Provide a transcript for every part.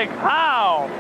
Holy cow!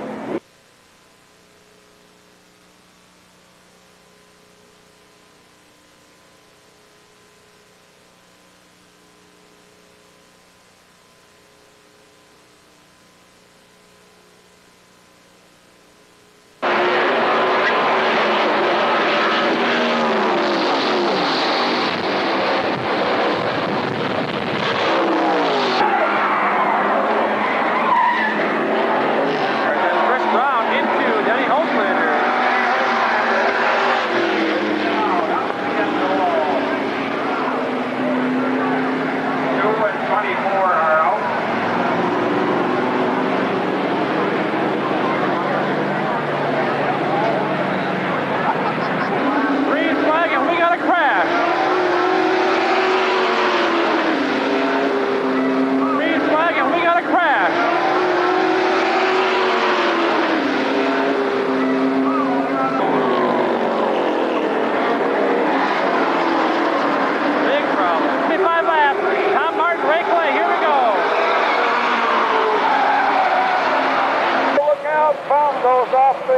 Goes off the,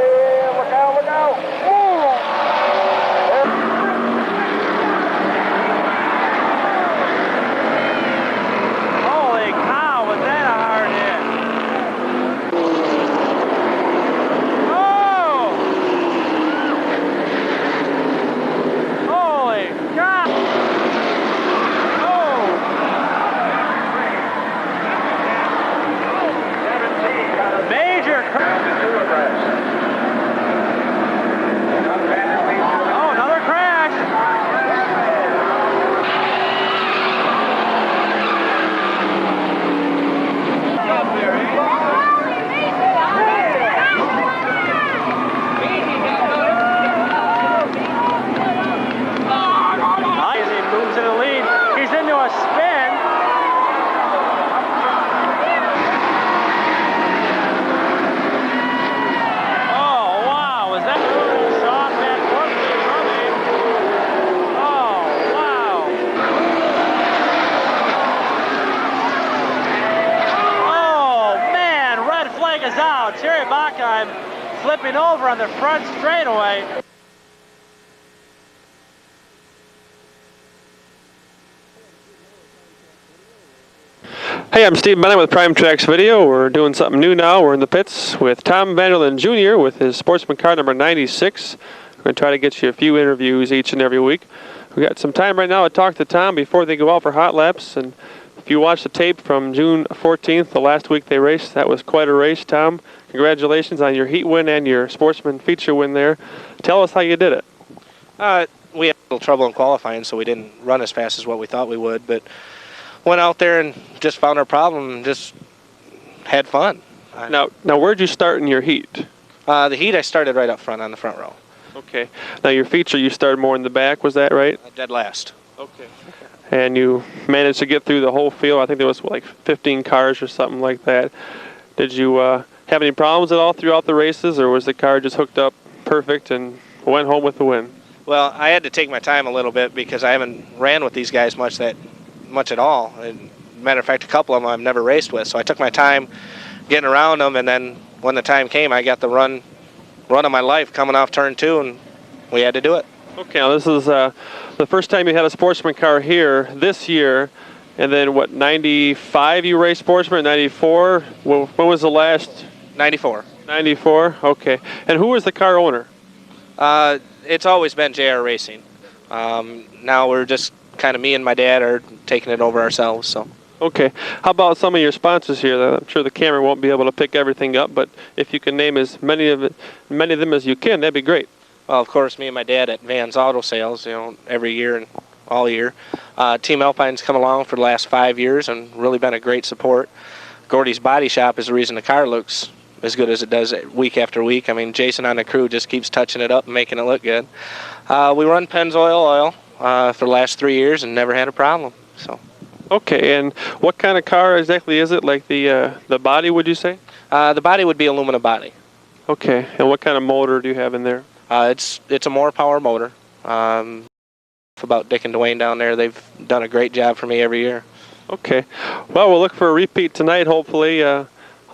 look out, look out. Holy cow, was that a hard hit? Oh! Holy God! Oh! 17. Major crash. Oh, another crash. Nice, he moves to the lead. He's into a spin. Terry Bachheim flipping over on the front straightaway. Hey, I'm Steve Bennett with Prime Tracks Video. We're doing something new now. We're in the pits with Tom Vanderlyn Jr. with his Sportsman car number 96. We're going to try to get you a few interviews each and every week. We got some time right now to talk to Tom before they go out for hot laps. And if you watch the tape from June 14th, the last week they raced, that was quite a race. Tom, congratulations on your heat win and your Sportsman feature win there. Tell us how you did it. We had a little trouble in qualifying, so we didn't run as fast as what we thought we would, but went out there and just found our problem and just had fun. Now where'd you start in your heat? The heat, I started right up front on the front row. Okay. Now your feature, you started more in the back, was that right? Dead last. Okay. And you managed to get through the whole field. I think there was like 15 cars or something like that. Did you have any problems at all throughout the races, or was the car just hooked up perfect and went home with the win? Well, I had to take my time a little bit because I haven't ran with these guys much at all. And matter of fact, a couple of them I've never raced with, so I took my time getting around them, and then when the time came, I got the run of my life coming off turn 2, and we had to do it. Okay, now this is the first time you had a Sportsman car here this year, and then what, 95 you raced Sportsman, 94? When was the last? 94. 94, okay. And who was the car owner? It's always been JR Racing. Now we're just kind of, me and my dad are taking it over ourselves. So. Okay. How about some of your sponsors here? I'm sure the camera won't be able to pick everything up, but if you can name as many of them as you can, that'd be great. Well, of course, me and my dad at Van's Auto Sales, every year and all year. Team Alpine's come along for the last 5 years and really been a great support. Gordy's Body Shop is the reason the car looks as good as it does week after week. I mean, Jason on the crew just keeps touching it up and making it look good. We run Pennzoil Oil for the last 3 years and never had a problem. So. Okay, and what kind of car exactly is it? Like the body, would you say? The body would be aluminum body. Okay, and what kind of motor do you have in there? It's a more power motor. About Dick and Dwayne down there, they've done a great job for me every year. Okay, well, we'll look for a repeat tonight, hopefully.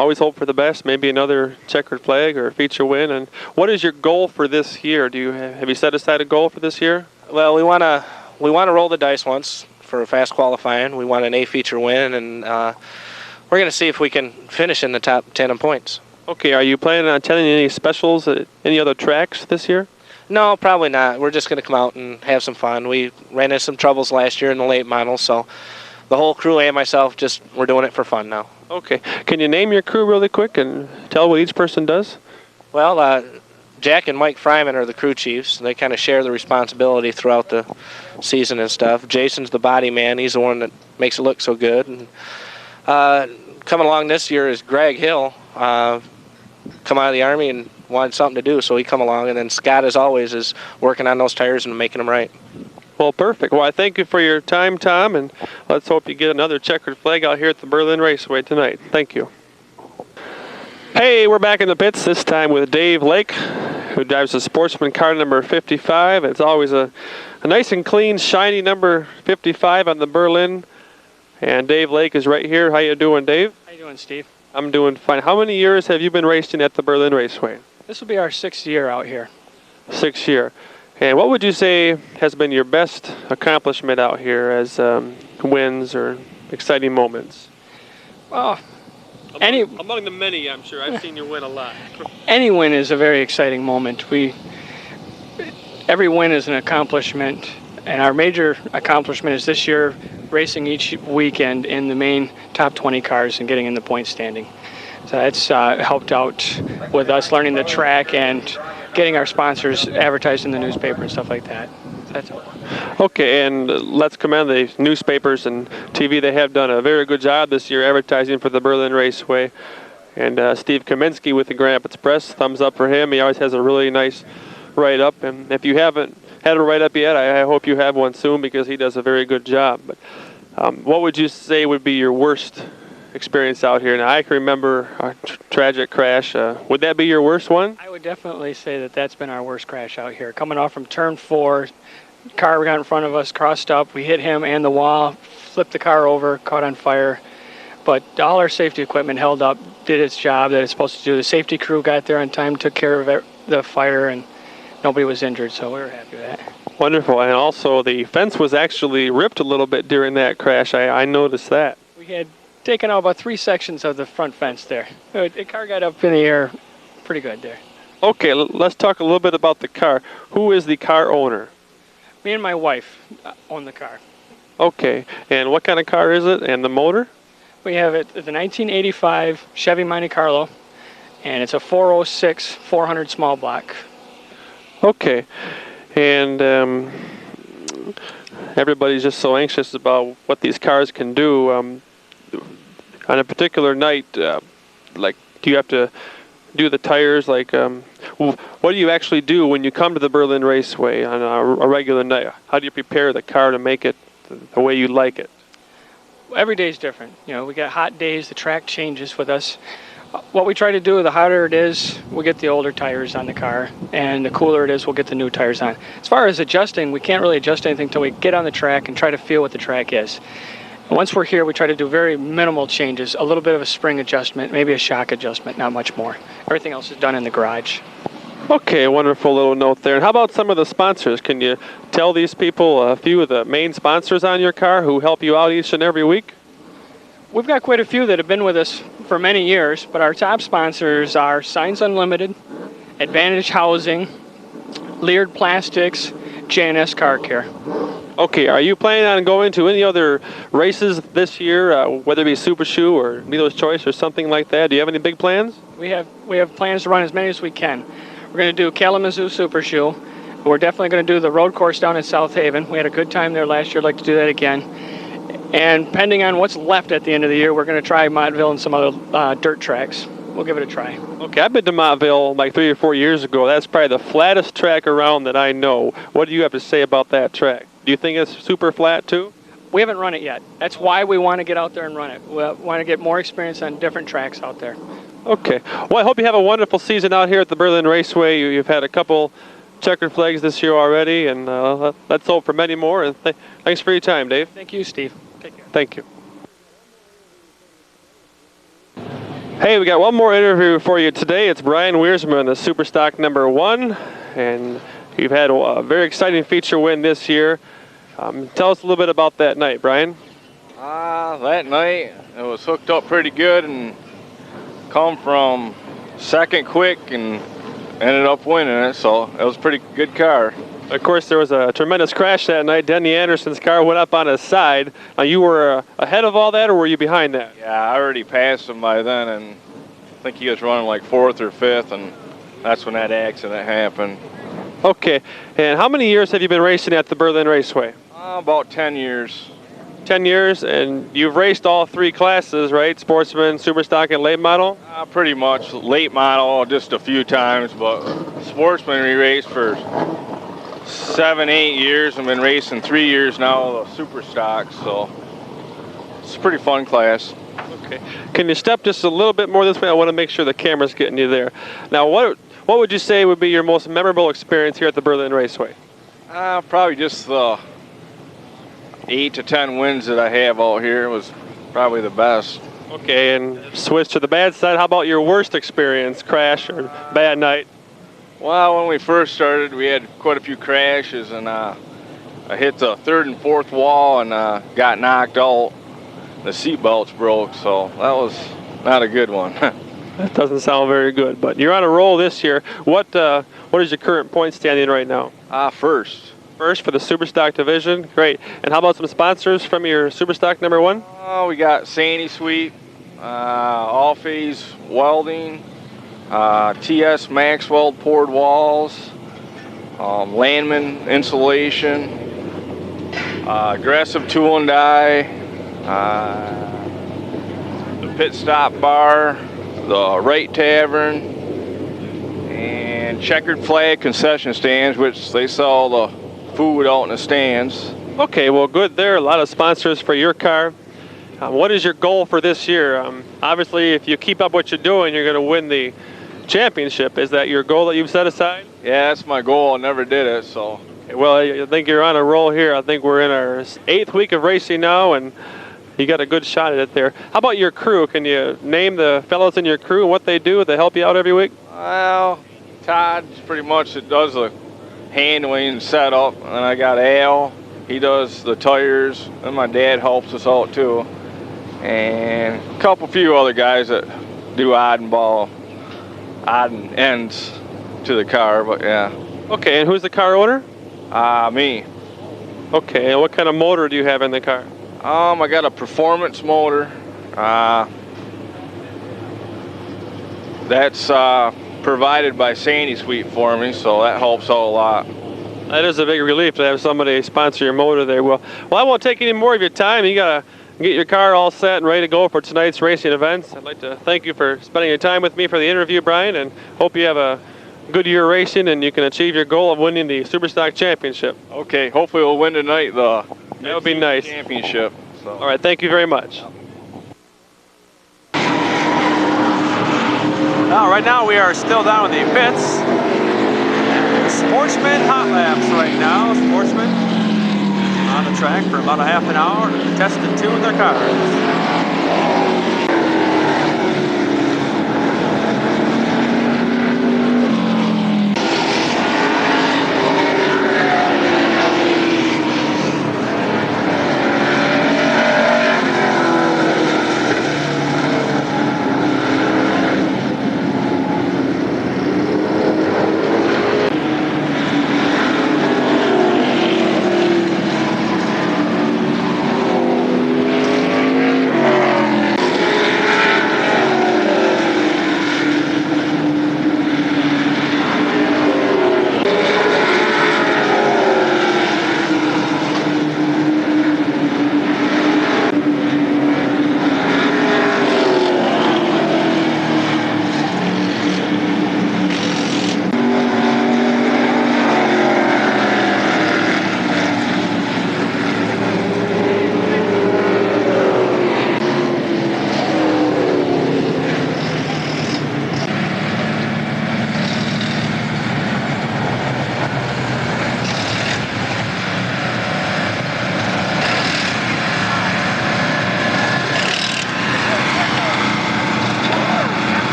always hope for the best, maybe another checkered flag or a feature win. And what is your goal for this year? Have you set aside a goal for this year? Well, we want to roll the dice once for a fast qualifying. We want an A feature win, and we're going to see if we can finish in the top 10 in points. Okay, are you planning on attending any specials at any other tracks this year? No, probably not. We're just going to come out and have some fun. We ran into some troubles last year in the late models, so the whole crew and myself, we're doing it for fun now. Okay. Can you name your crew really quick and tell what each person does? Well, Jack and Mike Fryman are the crew chiefs. They kind of share the responsibility throughout the season and stuff. Jason's the body man. He's the one that makes it look so good. And coming along this year is Greg Hill. Come out of the Army and wanted something to do, so he come along. And then Scott, as always, is working on those tires and making them right. Well, perfect. Well, I thank you for your time, Tom, and let's hope you get another checkered flag out here at the Berlin Raceway tonight. Thank you. Hey, we're back in the pits, this time with Dave Lake, who drives the Sportsman car number 55. It's always a nice and clean, shiny number 55 on the Berlin. And Dave Lake is right here. How you doing, Dave? How you doing, Steve? I'm doing fine. How many years have you been racing at the Berlin Raceway? This will be our 6th year out here. 6th year. And what would you say has been your best accomplishment out here as wins or exciting moments? Well, among the many, I'm sure. I've seen you win a lot. Any win is a very exciting moment. Every win is an accomplishment, and our major accomplishment is this year racing each weekend in the main top 20 cars and getting in the point standing. So it's helped out with us learning the track and getting our sponsors advertised in the newspaper and stuff like that. That's all. Okay, and let's commend the newspapers and TV. They have done a very good job this year advertising for the Berlin Raceway. And Steve Kaminsky with the Grand Rapids Press, thumbs up for him. He always has a really nice write-up. And if you haven't had a write-up yet, I hope you have one soon because he does a very good job. But what would you say would be your worst experience out here? Now, I can remember a tragic crash. Would that be your worst one? I would definitely say that's been our worst crash out here. Coming off from turn 4, car got in front of us, crossed up, we hit him and the wall, flipped the car over, caught on fire. But all our safety equipment held up, did its job that it's supposed to do. The safety crew got there on time, took care of the fire, and nobody was injured, so we were happy with that. Wonderful. And also the fence was actually ripped a little bit during that crash. I noticed that. We had taken out about 3 sections of the front fence there. The car got up in the air pretty good there. Okay, let's talk a little bit about the car. Who is the car owner? Me and my wife own the car. Okay, and what kind of car is it, and the motor? We have it, the 1985 Chevy Monte Carlo, and it's a 406 400 small block. Okay, and everybody's just so anxious about what these cars can do. On a particular night, like, do you have to do the tires? Like, what do you actually do when you come to the Berlin Raceway on a regular night? How do you prepare the car to make it the way you like it? Every day is different. You know, we got hot days, the track changes with us. What we try to do, the hotter it is, we'll get the older tires on the car, and the cooler it is, we'll get the new tires on. As far as adjusting, we can't really adjust anything until we get on the track and try to feel what the track is. And once we're here, we try to do very minimal changes, a little bit of a spring adjustment, maybe a shock adjustment, not much more. Everything else is done in the garage. Okay, wonderful little note there. And how about some of the sponsors? Can you tell these people a few of the main sponsors on your car who help you out each and every week? We've got quite a few that have been with us for many years, but our top sponsors are Signs Unlimited, Advantage Housing, Leard Plastics, J&S Car Care. Okay, are you planning on going to any other races this year, whether it be Super Shoe or Dealer's Choice or something like that? Do you have any big plans? We have plans to run as many as we can. We're going to do Kalamazoo Super Shoe. We're definitely going to do the road course down in South Haven. We had a good time there last year. I'd like to do that again. And depending on what's left at the end of the year, we're going to try Montville and some other dirt tracks. We'll give it a try. Okay, I've been to Montville like 3 or 4 years ago. That's probably the flattest track around that I know. What do you have to say about that track? Do you think it's super flat too? We haven't run it yet. That's why we want to get out there and run it. We want to get more experience on different tracks out there. Okay. Well, I hope you have a wonderful season out here at the Berlin Raceway. You've had a couple checkered flags this year already, and let's hope for many more. And thanks for your time, Dave. Thank you, Steve. Take care. Thank you. Hey, we got one more interview for you today. It's Brian Wiersma, the Superstock #1, and you've had a very exciting feature win this year. Tell us a little bit about that night, Brian. That night it was hooked up pretty good and come from second quick and ended up winning it, so it was a pretty good car. Of course, there was a tremendous crash that night. Denny Anderson's car went up on his side. Now, you were ahead of all that, or were you behind that? Yeah, I already passed him by then, and I think he was running like 4th or 5th, and that's when that accident happened. Okay, and how many years have you been racing at the Berlin Raceway? About 10 years. 10 years, and you've raced all 3 classes, right? Sportsman, Superstock, and late model? Pretty much. Late model just a few times, but Sportsman we raced for 7, 8 years. I've been racing 3 years now, the Superstock, so it's a pretty fun class. Okay. Can you step just a little bit more this way? I want to make sure the camera's getting you there. Now, what would you say would be your most memorable experience here at the Berlin Raceway? Probably just the 8 to 10 wins that I have out here was probably the best. Okay, and switch to the bad side. How about your worst experience, crash or bad night? Well, when we first started, we had quite a few crashes, and I hit the 3rd and 4th wall and got knocked out. The seat belts broke, so that was not a good one. That doesn't sound very good, but you're on a roll this year. What is your current point standing right now? First. First for the Superstock division. Great. And how about some sponsors from your Superstock #1? We got Sandy Sweet, All Phase Welding, TS Maxwell poured walls, Landman Insulation, Aggressive Tool and Die, the Pit Stop Bar, the Right Tavern, and Checkered Flag concession stands, which they sell the food out in the stands. Okay, well, good there. A lot of sponsors for your car. What is your goal for this year? Obviously, if you keep up what you're doing, you're going to win the championship. Is that your goal that you've set aside? Yeah, that's my goal. I never did it, so. Okay, well, I think you're on a roll here. I think we're in our 8th week of racing now, and you got a good shot at it there. How about your crew? Can you name the fellows in your crew and what they do to help you out every week? Well, Todd pretty much does the handling and setup, and I got Al. He does the tires, and my dad helps us out too. And a few other guys that do odd and ends to the car, but yeah. Okay, and who's the car owner? Me. Okay, and what kind of motor do you have in the car? I got a performance motor. That's provided by Sandy Sweet for me, so that helps out a lot. That is a big relief to have somebody sponsor your motor there. Well, I won't take any more of your time. You gotta get your car all set and ready to go for tonight's racing events. I'd like to thank you for spending your time with me for the interview, Brian, and hope you have a good year racing and you can achieve your goal of winning the Superstock Championship. Okay, hopefully we'll win tonight, the That would be nice. championship. So. All right, thank you very much. Now, right now we are still down in the pits. Sportsman Hotlaps right now. Sportsman on the track for about a half an hour, testing 2 of their cars.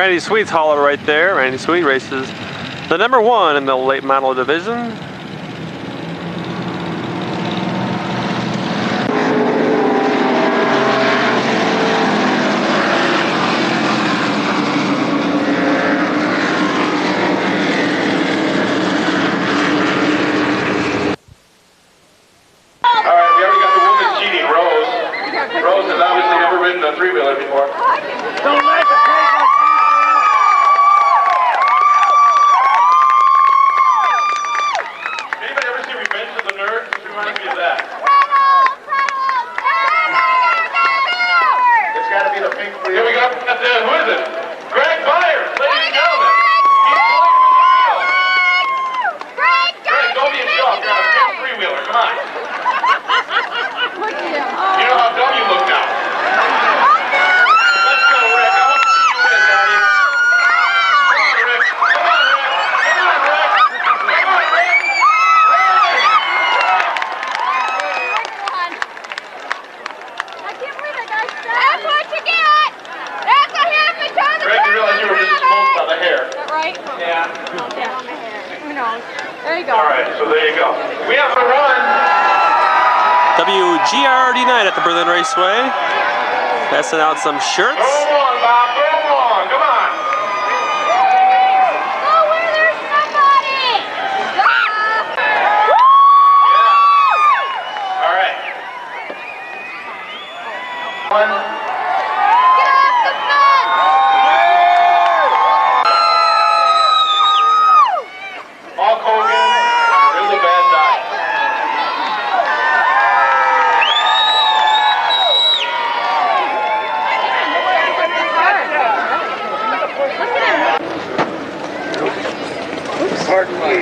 Randy Sweet's hauler right there. Randy Sweet races the number 1 in the late model division. Rose has obviously never ridden a three-wheeler before. Don't let the Anybody ever see Revenge of the Nerds? This reminds me of that. It's got to be the pink. Here we go. Who is it? Greg Byers, ladies and gentlemen. He's pulling from the field. Greg, don't be a joke. You're on a pink three-wheeler. Come on. You know how dumb you look now. Let's go, Rick. I want to see you win, Daddy. Come on, Rick. Come on, Rick. Come on, Rick. Come on, Rick. I can't believe it, guys. That's what you get. That's a happy time. Greg, you realize you were just smoked by the hair. Is that right? Yeah. Yeah, on my hair. Who knows? There you go. All right, so there you go. We have to run. WGRD night at the Berlin Raceway. Passing out some shirts. Go on, Bob. Go on. Come on. Go where there's somebody. Yeah. All right. One. Get off the fence. Hulk Hogan. There's a bad die. Pardon me.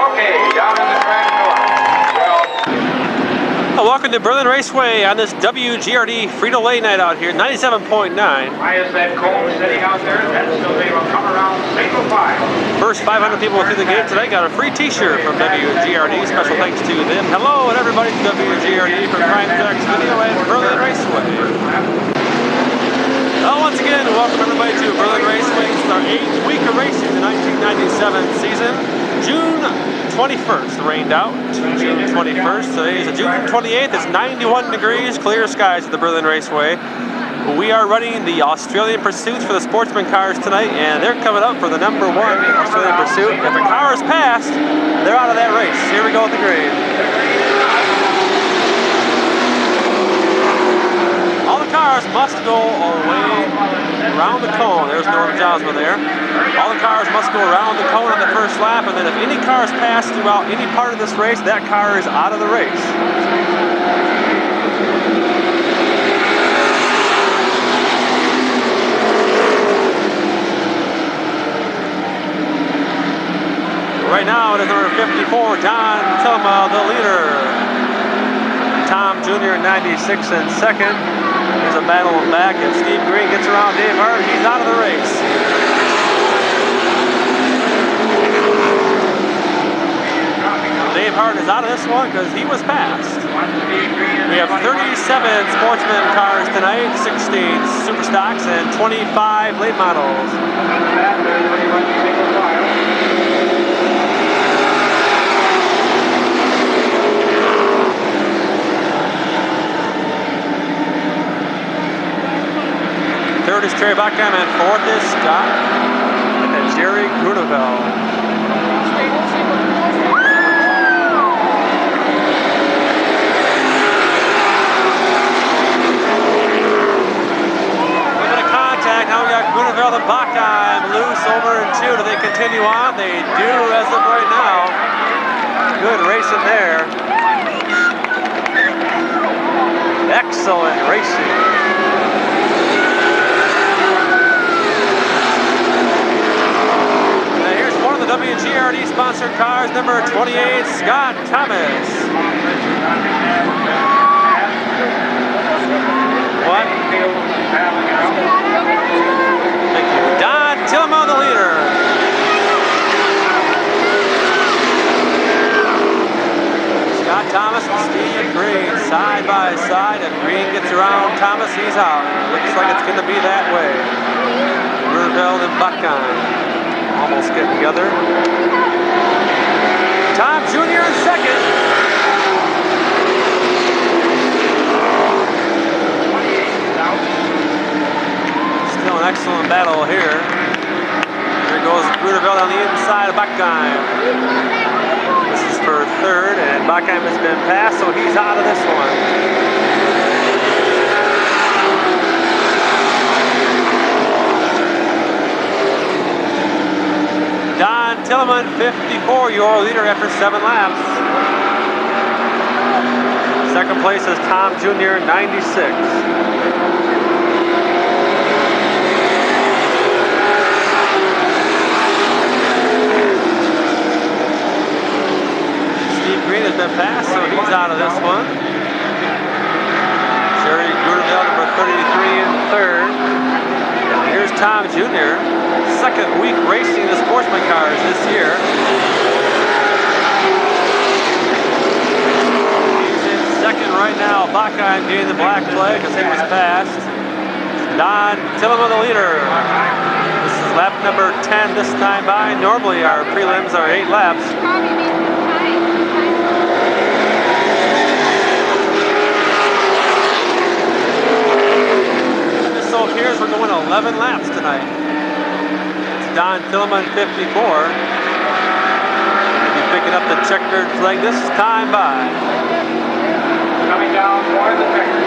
Okay, down in the track north. Well, Welcome to Berlin Raceway on this WGRD Frito-Lay night out here, 97.9. Why is that cone sitting out there? That's so they will come around single file. First 500 people through the gate today got a free t-shirt from WGRD. Special thanks to them. Hello and everybody to WGRD from Prime Tracks Video and Berlin Raceway. Well, once again, welcome everybody to Berlin Raceway. This is our 8th week of racing, the 1997 season. June 21st rained out. June 21st. Today is June 28th. It's 91 degrees, clear skies at the Berlin Raceway. We are running the Australian Pursuits for the Sportsman cars tonight, and they're coming up for the number 1 Australian Pursuit. If a car is passed, they're out of that race. Here we go at the grade. All the cars must go away around the cone. There's Norm Josma there. All the cars must go around the cone on the first lap, and then if any cars pass throughout any part of this race, that car is out of the race. Right now it is number 54, Don Tillma, the leader. Tom Jr. 96 in second. There's a battle back, and Steve Green gets around Dave Hart. He's out of the race. Dave Hart is out of this one because he was passed. We have 37 Sportsman cars tonight, 16 Super Stocks, and 25 late models. Third is Terry Buckham, and fourth is Scott and Jerry Grunewald. Now we got Grunewald and Buckham loose over in 2. Do they continue on? They do as of right now. Good racing there. Excellent racing. Now here's one of the WGRD sponsored cars, number 28, Scott Thomas. What? Thank you. Don Tillma, the leader. side by side. If Green gets around Thomas, he's out. Looks like it's going to be that way. Rurveld and Buckheim almost getting together. Tom Jr. in second. Still an excellent battle here. Here goes Rurveld on the inside of Buckheim. This is for third, and Buckheim has been passed, so he's out of this one. Don Tilleman, 54, your leader after 7 laps. Second place is Tom Jr., 96. Green has been passed, so he's out of this one. Jerry Grunewald, number 33 in third. Here's Tom Jr., second week racing the Sportsman cars this year. He's in second right now. Buckheim getting the black flag because he was passed. Don Tilleman, the leader. This is lap number 10 this time by. Normally our prelims are 8 laps. So appears we're going 11 laps tonight. It's Don Tilleman, 54. He'll be picking up the checkered flag this time by. Coming down for the checkered.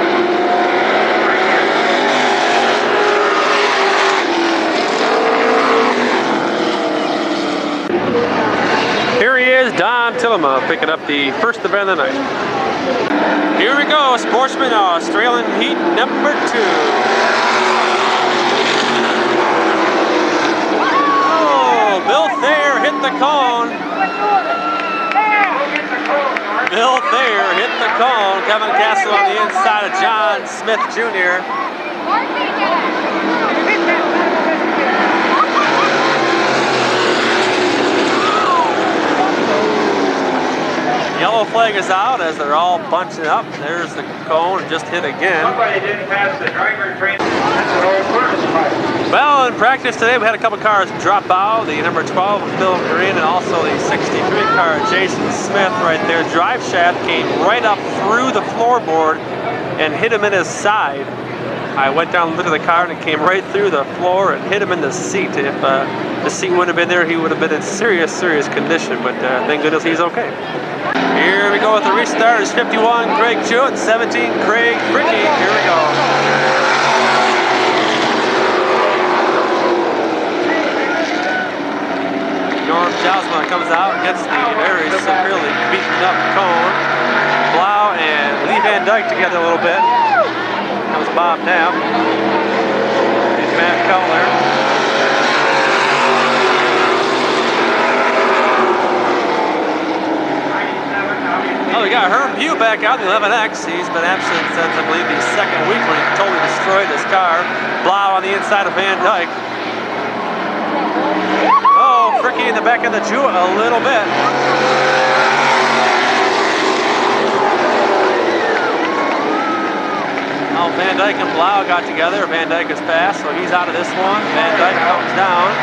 Here he is, Don Tilleman, picking up the first event of the night. Here we go, Sportsman Australian Heat number 2. Bill Thayer hit the cone. Bill Thayer hit the cone. Kevin Castle on the inside of John Smith Jr. Yellow flag is out as they're all bunching up. There's the cone, just hit again. Somebody didn't pass the driver training. Well, in practice today, we had a couple cars drop out. The number 12, Phil Green, and also the 63 car, Jason Smith, right there. Drive shaft came right up through the floorboard and hit him in his side. I went down and looked at the car, and it came right through the floor and hit him in the seat. If the seat would have been there, he would have been in serious condition, but thank goodness he's okay. Here we go with the restart. It's 51, Greg Jewett, 17, Craig Fricky. Here we go. Norm Jousman comes out and gets the very severely beaten up cone. Blau and Lee Van Dyke together a little bit. Comes Bob Knapp. And Matt Cutler. Oh, we got Herb Pugh back out in the 11X. He's been absent since, I believe, the second week when he totally destroyed his car. Blau on the inside of Van Dyke. Oh, Fricky in the back of the Jewett a little bit. Oh, Van Dyke and Blau got together. Van Dyke is passed, so he's out of this one. Van Dyke comes down.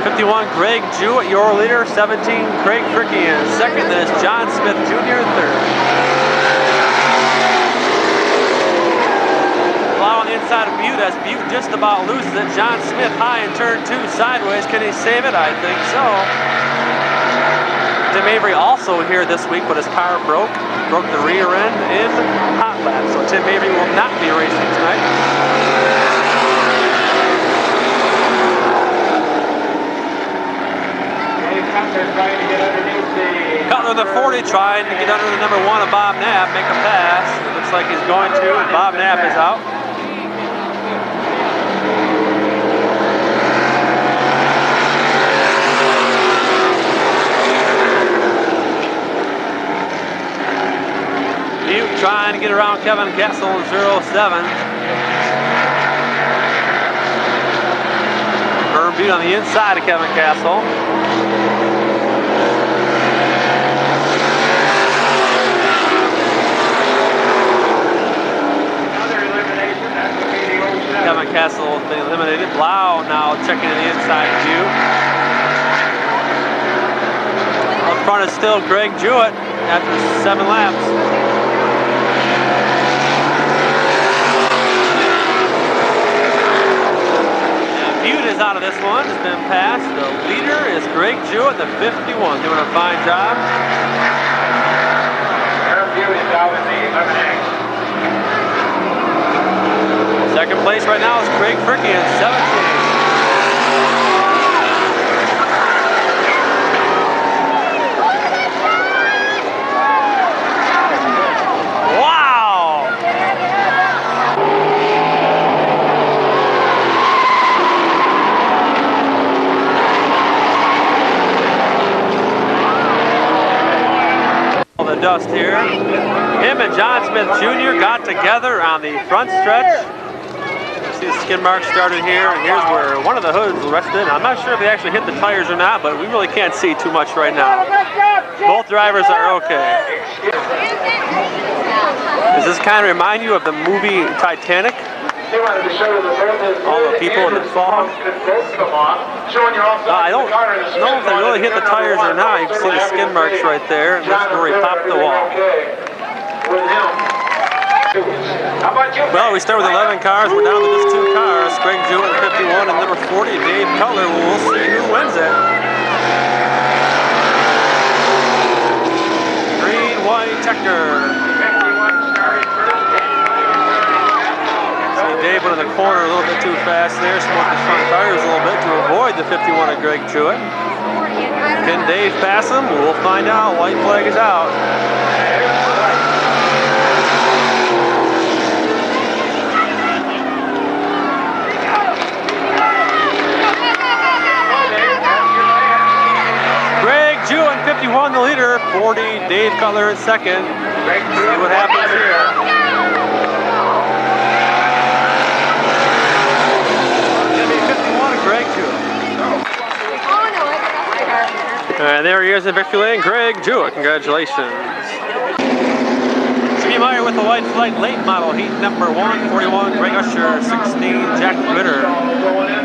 51, Greg Jewett, your leader. 17, Craig Fricky in second. Then it's John Smith Jr. in third. Blau on the inside of Butte as Butte just about loses it. John Smith high in turn 2 sideways. Can he save it? I think so. Tim Avery also here this week, but his car broke the rear end in Hotlaps. So Tim Avery will not be racing tonight. Cutler the 40 trying to get under the number 1 of Bob Knapp, make a pass. It looks like he's going to, and Bob Knapp is out. Butte trying to get around Kevin Castle in 07. Herb Butte on the inside of Kevin Castle. Castle has been eliminated. Blau now checking in the inside view. Up front is still Greg Jewett after 7 laps. And Butte is out of this one, has been passed. The leader is Greg Jewett, the 51, doing a fine job. Aaron Butte is out in the 11A. Second place right now is Craig Fricke in 17. The dust here. Him and John Smith Jr. got together on the front stretch. You see the skid marks started here, and here's where one of the hoods rested in. I'm not sure if they actually hit the tires or not, but we really can't see too much right now. Both drivers are okay. Does this kind of remind you of the movie Titanic? All the people in the fog. I don't know if they really hit the tires or not. You can see the skid marks right there, and that's where he popped the wall. Well, we start with 11 cars. We're down to just 2 cars. Greg Jewett at 51 and number 40, Dave Culler. We'll see who wins it. Green, white, checker. Dave went in the corner a little bit too fast there, smoked the front tires a little bit to avoid the 51 of Greg Jewett. Can Dave pass him? We'll find out. White flag is out. Greg Jewett, 51, the leader. 40, Dave Cutler in second. See what happens here. Greg Jewett. And there he is in victory lane, Greg Jewett. Congratulations. Jimmy Meyer with the white flag late model, heat number 141, Greg Usher, 16, Jack Ritter.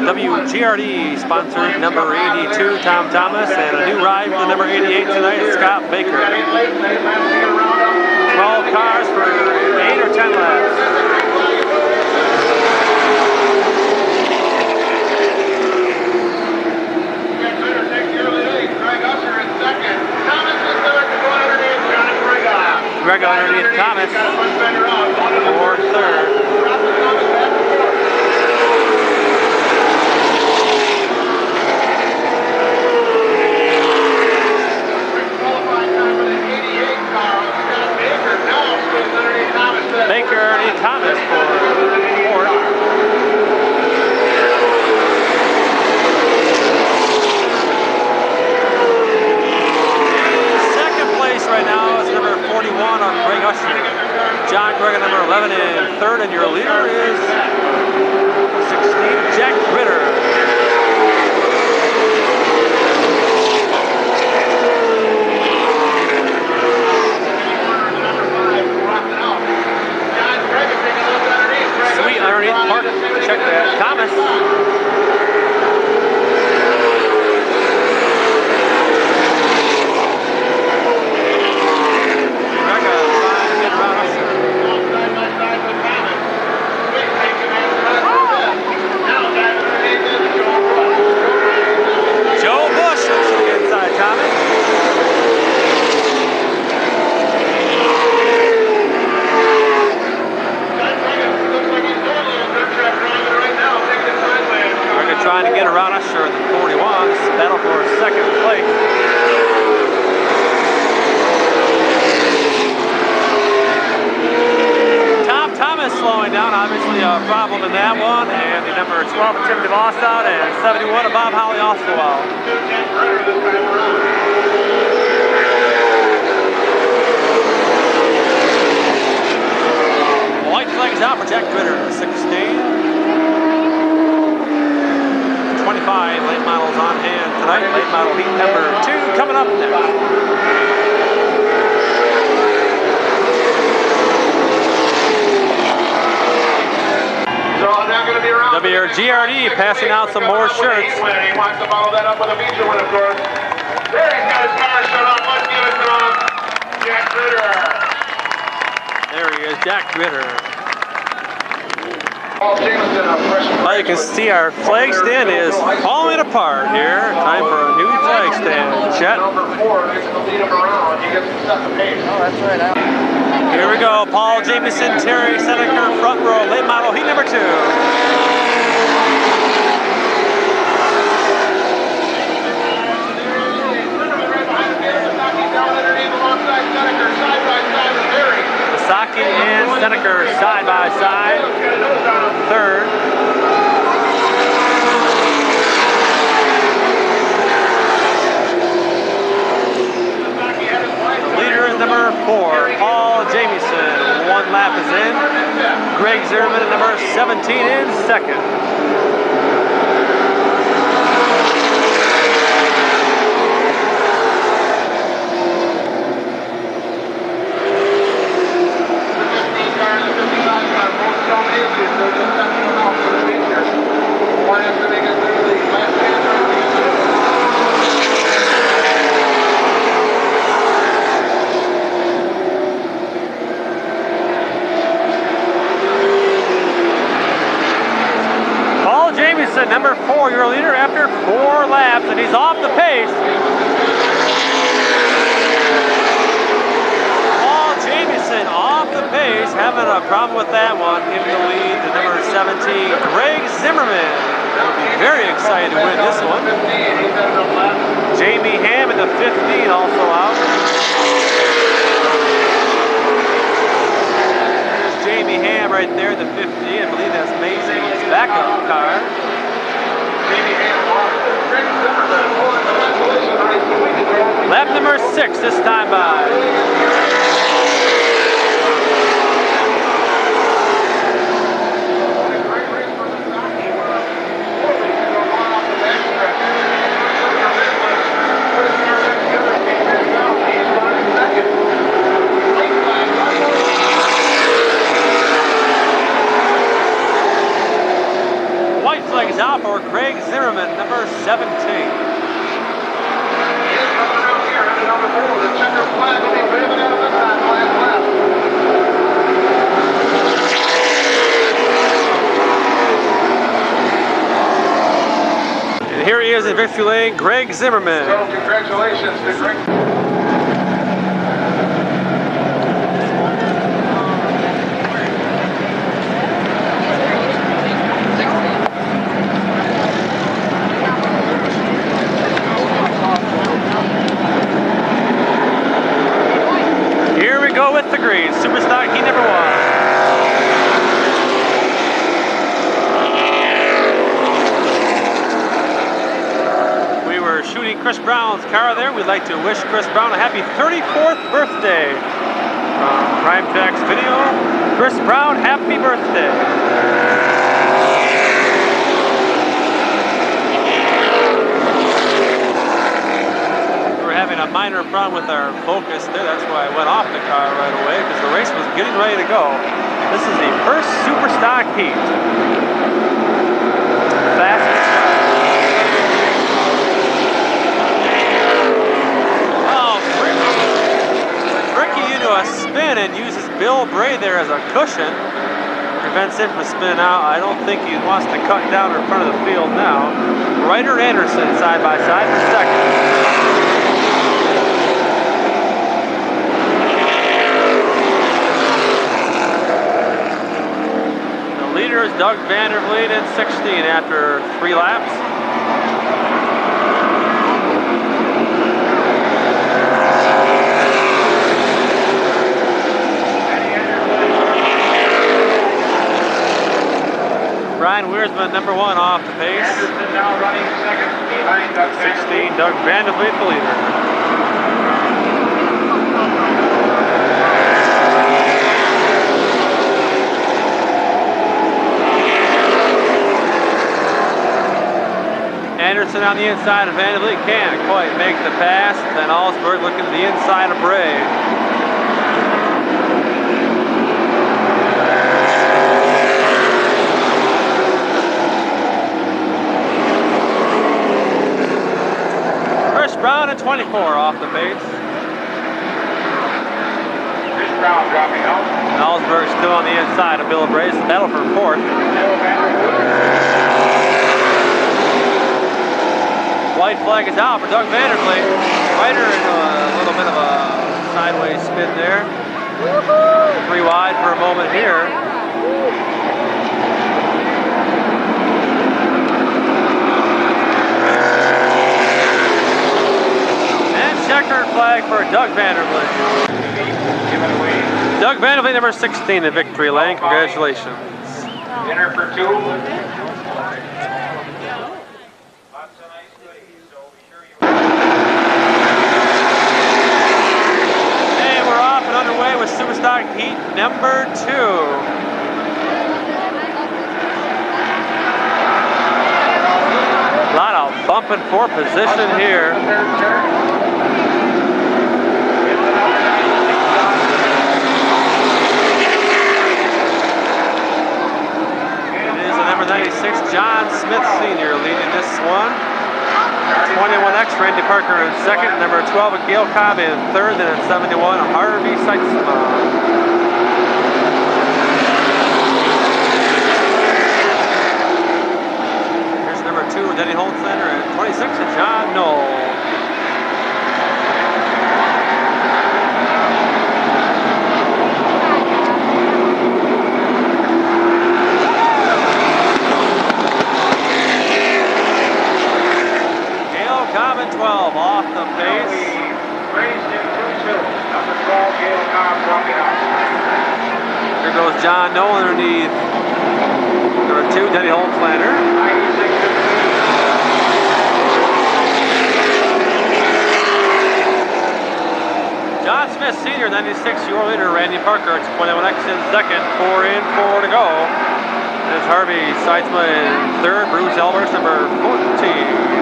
WGRD sponsored number 82, Tom Thomas, and a new ride for number 88 tonight, Scott Baker. 12 cars for 8 or 10 laps. Greg underneath Thomas for third. Baker underneath Thomas for fourth. Right now is number 41 on Greg Usher. John Gregg at number 11 and third, and your leader is 16, Jack Ritter. Sweet underneath Mark. Check that. Thomas. Trying to get around Usher in the 41s, battle for second place. Tom Thomas slowing down, obviously a problem in that one, and the number 12 of Timothy Lost out, and 71 of Bob Holly also out. White flag is out for Jack Ritter, 16. 25 late models on hand tonight. Late model heat number 2 coming up next. So I'm now going to be around That'll be our GRD passing out some more shirts. He wants to follow that up with a feature win, of course. There he's got his car shut off. Let's give it to him. Jack Ritter. There he is, Jack Ritter. Paul Jameson, a freshman. Well, you can see our flag stand is falling apart here. Time for a new flag stand. Chet. Number 4, he's going to lead him around. He gets to set the pace. Oh, that's right. Here we go. Paul Jameson, Terry Seneca, front row, late model, heat number 2. Saki and Seneca side by side. Third. Leader is number 4, Paul Jamieson. 1 lap is in. Greg Zimmerman, number 17, in second. Number 4, your leader after 4 laps, and he's off the pace. Paul Jamieson off the pace, having a problem with that one. Giving the lead to number 17, Greg Zimmerman. Will be very excited to win this one. Jamie Ham in the 15 also out. There's Jamie Ham right there, the 50. I believe that's Mason's backup car. Lap number 6 this time by. White flag is out for Greg Zimmerman, number 17. And here he is in victory lane, Greg Zimmerman. So congratulations to Greg. With the green, Superstock heat number 1. We were shooting Chris Brown's car there. We'd like to wish Chris Brown a happy 34th birthday. From Prime Tracks Video, Chris Brown, happy birthday. A minor problem with our focus there. That's why I went off the car right away, because the race was getting ready to go. This is the first super stock heat. Fastest car. Oh, Ricky into a spin and uses Bill Bray there as a cushion. Prevents him from spinning out. I don't think he wants to cut down in front of the field now. Ryder Anderson side by side for second. Leader is Doug Vandervliet in 16 after 3 laps. Brian Weersman, number 1, off the pace. Anderson now running second behind Doug 16, Doug Vandervliet, the leader. Anderson on the inside of Vandervliet can't quite make the pass. Then Allsburg looking to the inside of Bray. 4 off the pace. Chris Brown dropping out. Ellsberg still on the inside of Bill Brace. Battle for 4th. White flag is out for Doug Vandervliet. Ryder in a little bit of a sideways spin there. 3 wide for a moment here. And checkered flag for Doug Vandervliet. Doug Vandervliet, number 16 in victory lane. Congratulations. Dinner for 2. Underway with Superstock Heat number 2. A lot of bumping for position here. It is the number 96, John Smith Sr. leading this one. 21X, Randy Parker in second. Number 12, Gail Cobb in third. Then at 71, Harvey Seitzman. Here's number 2, Denny Holtzlander. And 26, John Knoll. Cobb in 12 off the pace. Number 12, Gail Cobb dropping out. Here goes John Knoll underneath. Number 2, Denny Holtzlander. John Smith Sr., 96, your leader, Randy Parker. It's 21X in second, 4 in, 4 to go. There's Harvey Seitzman in third, Bruce Elbers, number 14.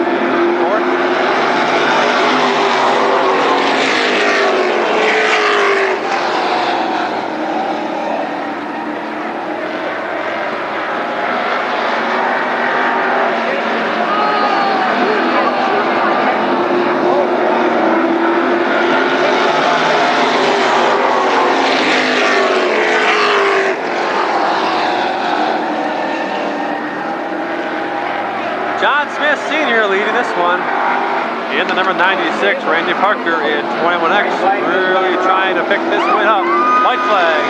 John Smith Sr. leading this one. In the number 96, Randy Parker in 21X, really trying to pick this one up. White flag.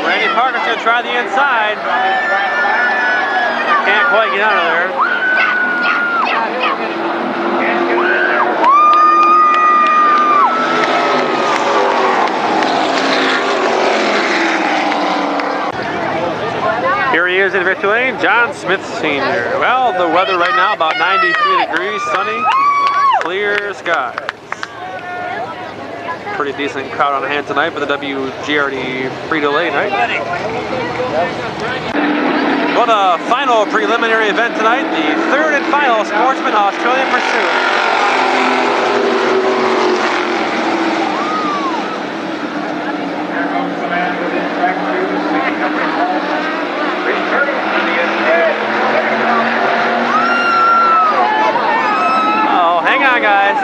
Randy Parker's going to try the inside. Can't quite get out of there. Here he is in victory lane, John Smith Sr. Well, the weather right now about 93 degrees, sunny, clear skies. Pretty decent crowd on hand tonight for the WGRD Frito-Lay night. Well, the final preliminary event tonight, the third and final Sportsman Australian Pursuit. Oh, hang on, guys.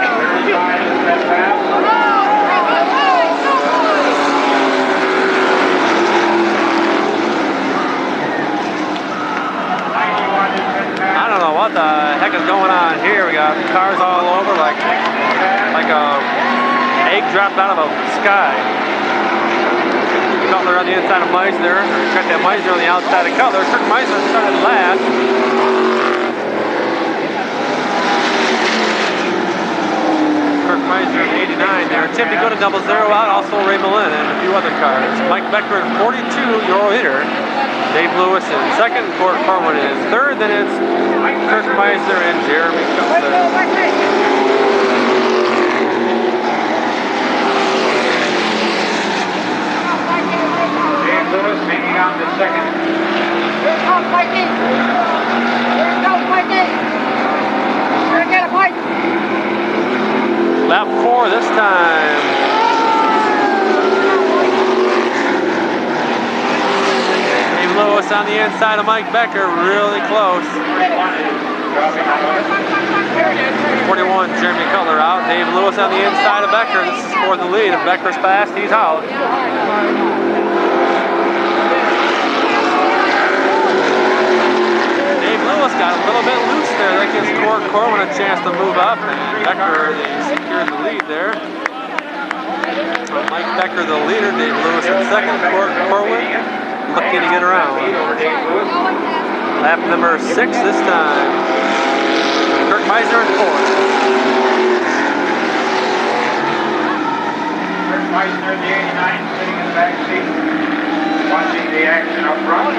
I don't know what the heck is going on here. We got cars all over like a egg dropped out of a sky. Cutler on the inside of Meisner. Check that Meisner on the outside of Cutler. Kirk Meisner started last. Kirk Meisner in 89 there. Tim Degood in 00 out. Also Ray Malin and a few other cars. Mike Becker in 42, Euro hitter. Dave Lewis in second. Gord Corwin in third. Then it's Kirk Meisner and Jeremy Cutler. Lewis hanging on to second. Here comes Mikey. Here comes Mikey. We're gonna get a Mike. Lap 4 this time. Dave Lewis Lewis on the inside of Mike Becker, really close. 41, Jeremy Cutler out. Dave Lewis on the inside of Becker. This is for the lead. If Becker's fast, he's out. Dave Lewis got a little bit loose there. That gives Corwin a chance to move up. And Becker, they secured the lead there. Mike Becker, the leader. Dave Lewis in second. Corwin looking to get around. Lap number 6 this time. Kirk Meisner in fourth. Kirk Meisner, the 89, sitting in the back seat, watching the action up front.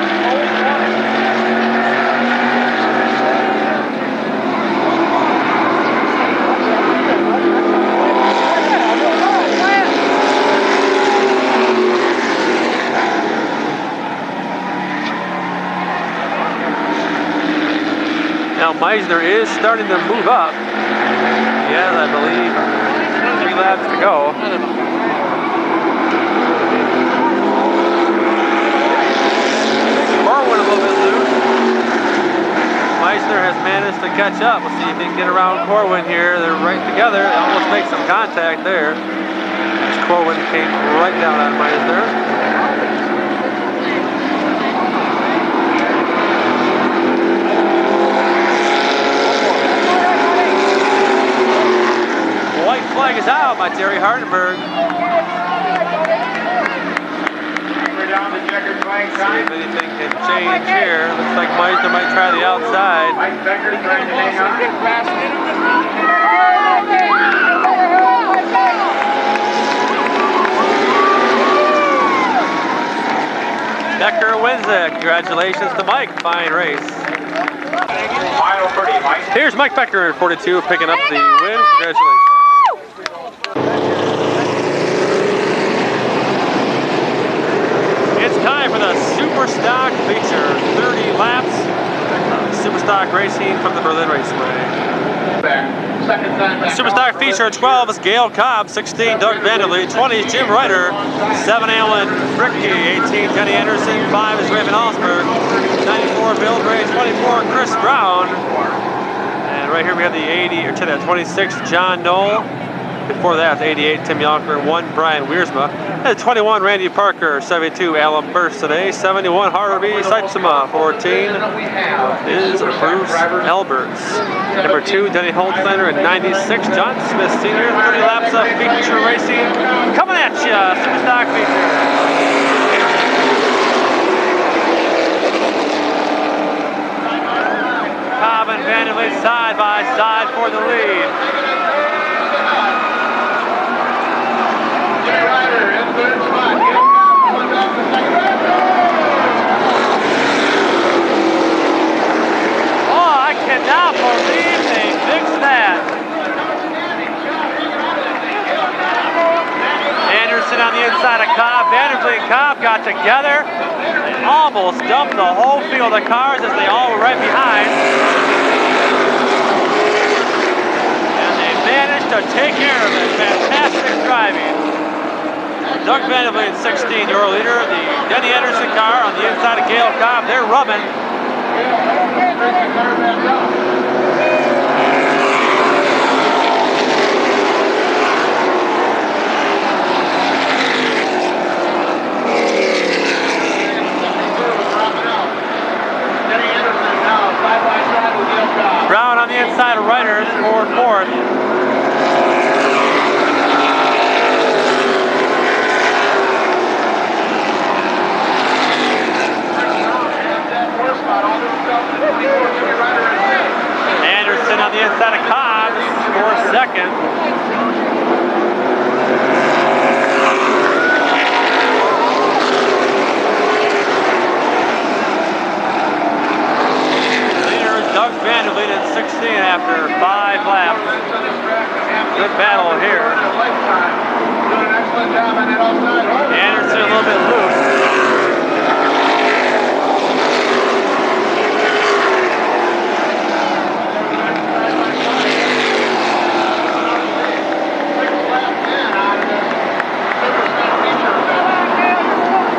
Now Meisner is starting to move up. He has, I believe, 3 laps to go. Corwin a little bit loose. Meisner has managed to catch up. We'll see if he can get around Corwin here. They're right together. They almost make some contact there. Corwin came right down on Meisner. White flag is out by Terry Hardenberg. We're down to checkered flag See time. if anything can change here. Looks like Meisner might try the outside. Mike Becker trying to hang on. Becker wins it. Congratulations to Mike. Fine race. Final 30, Mike. Here's Mike Becker in 42 picking up the win. Congratulations. It's time for the Superstock feature. 30 laps of Superstock racing from the Berlin Raceway. Second time back. Superstock feature 12 is Gail Cobb, 16 Doug Vanderlee, 20 is Jim Ryder, 7 Alan Fricky, 18 Denny Anderson, 5 is Raven Allsberg, 94 Bill Gray, 24 Chris Brown, and right here we have the 80 or 26 John Knoll. Before that, 88 Tim Yonker, 1 Brian Wiersma, and 21 Randy Parker, 72 Alan Burst today, 71 Harvey Seitzema, 14 is Bruce Alberts, number 2 Denny Holtzlander, and 96 John Smith Sr. 30 laps of feature racing coming at ya, Superstock feature. Cobb and Vanderlee side by side for the lead. Ryder in third spot. Oh, I cannot believe they fixed that. Anderson on the inside of Cobb. Vanderlee and Cobb got together and almost dumped the whole field of cars as they all were right behind. And they managed to take care of it. Fantastic driving. Doug Vanderlee in 16, your leader. The Denny Anderson car on the inside of Gail Cobb. They're rubbing. Brown on the inside of Ryder for fourth. Anderson on the inside of Cobb for second. Leader Doug Vanderlee at 16 after 5 laps. Good battle here. Anderson a little bit loose.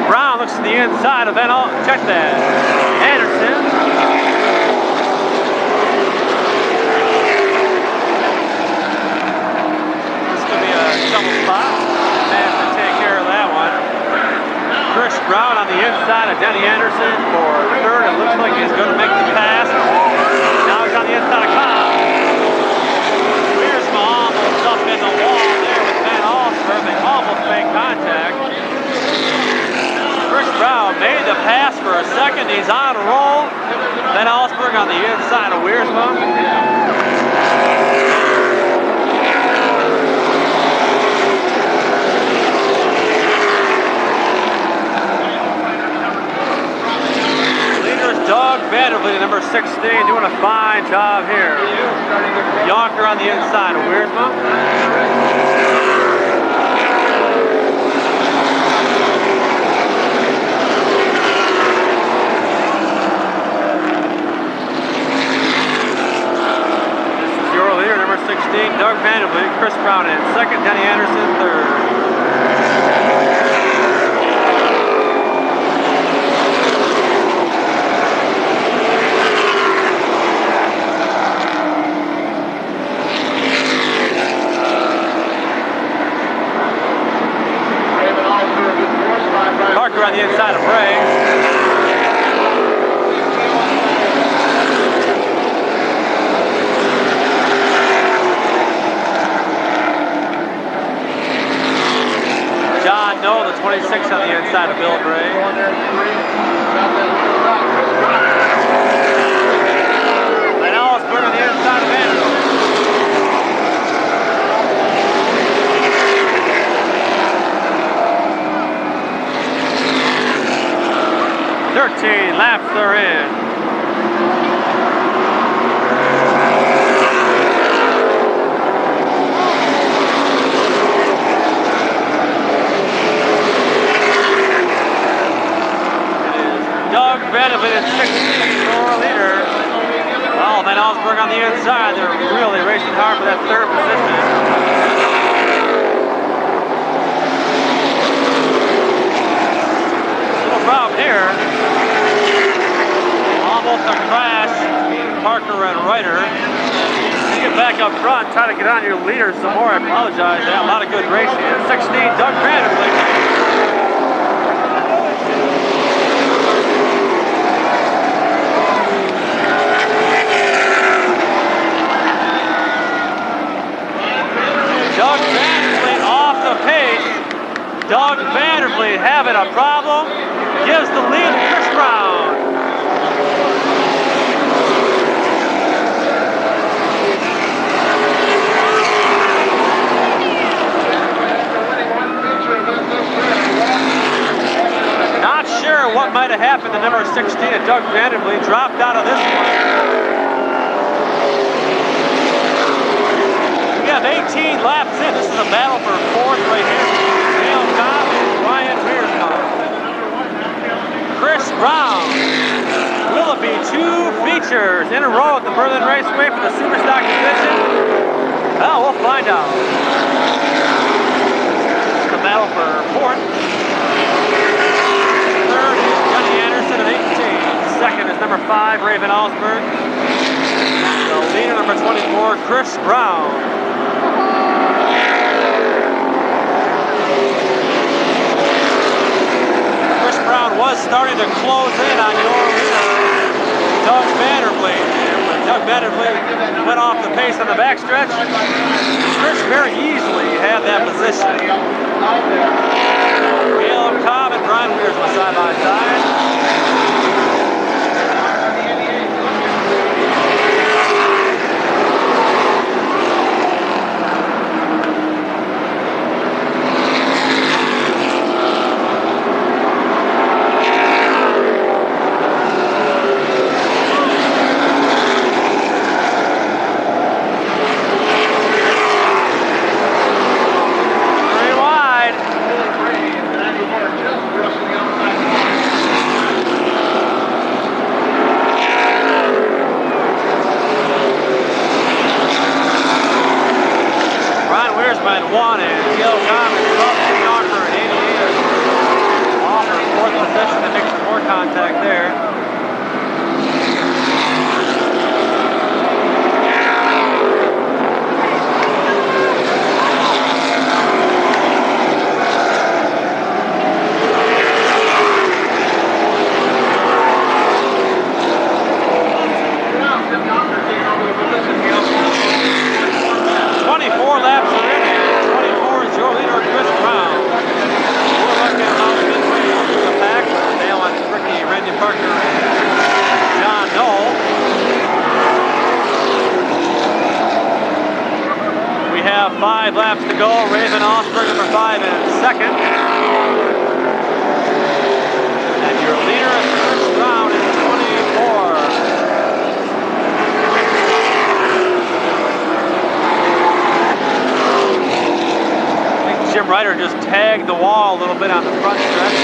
Brown looks to the inside of Van Check that. the inside of Denny Anderson for third. It looks like he's going to make the pass. Now he's on the inside of Cobb. Wiersma almost up in the wall there with Van Allsburg. They almost made contact. Chris Brown made the pass for a second. He's on a roll. Van Allsburg on the inside of Wiersma. Doug Vandervliet, number 16, doing a fine job here. Yonker on the inside of Wiersma. This is your leader, number 16, Doug Vandervliet. Chris Brown in second, Denny Anderson third. On the inside of Bray. John Noel, the 26 on the inside of Bill Bray. Van Allsburg on the inside of Vanderbilt. 13 laps are in. It is Doug Vandervliet at 16 for leader. Well, Van Allsburg on the inside. They're really racing hard for that third position. Problem here. Almost a crash. Parker and Ryder. You get back up front, try to get on your leader some more. I apologize. They had a lot of good racing. 16, Doug Vandervliet. Doug Vandervliet off the pace. Doug Vandervliet having a problem. Gives the lead to Chris Brown. Not sure what might have happened to number 16 at Doug Vandervliet. Dropped out of this one. We have 18 laps in. This is a battle for fourth right here. Dale Cobb and Ryan Wiersma. Chris Brown. Will it be two features in a row at the Berlin Raceway for the Superstock division? Well, we'll find out. The battle for fourth. Third is Johnny Anderson at 18. Second is number 5, Van Allsburg. The leader, number 24, Chris Brown. Brown was starting to close in on your leader, Doug Vandervliet. And when Doug Vandervliet went off the pace on the backstretch, Chris very easily had that position. Caleb Cobb and Brian Wiersma side by side. One and Caleb Cobb is up to Yonker at 88. Off for fourth position to make some more contact there. have 5 laps to go. Raven Osberg, number 5 in second. And your leader is Chris Brown in 24. I think Jim Ryder just tagged the wall a little bit on the front stretch.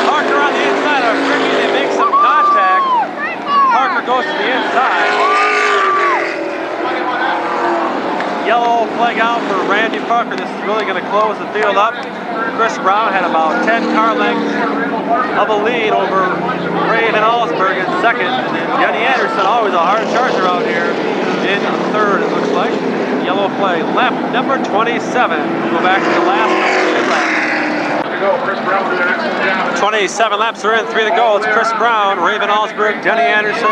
Parker on the inside of Ricky, they make some contact. Parker goes to the inside. Yellow flag out for Randy Parker. This is really going to close the field up. Chris Brown had about 10 car lengths of a lead over Raven Allsburg in second. And then Jenny Anderson, always a hard charger out here, in third, it looks like. Yellow flag, lap number 27. We'll go back to the last lap. 27 laps are in, 3 to go. It's Chris Brown, Raven Allsburg, Denny Anderson,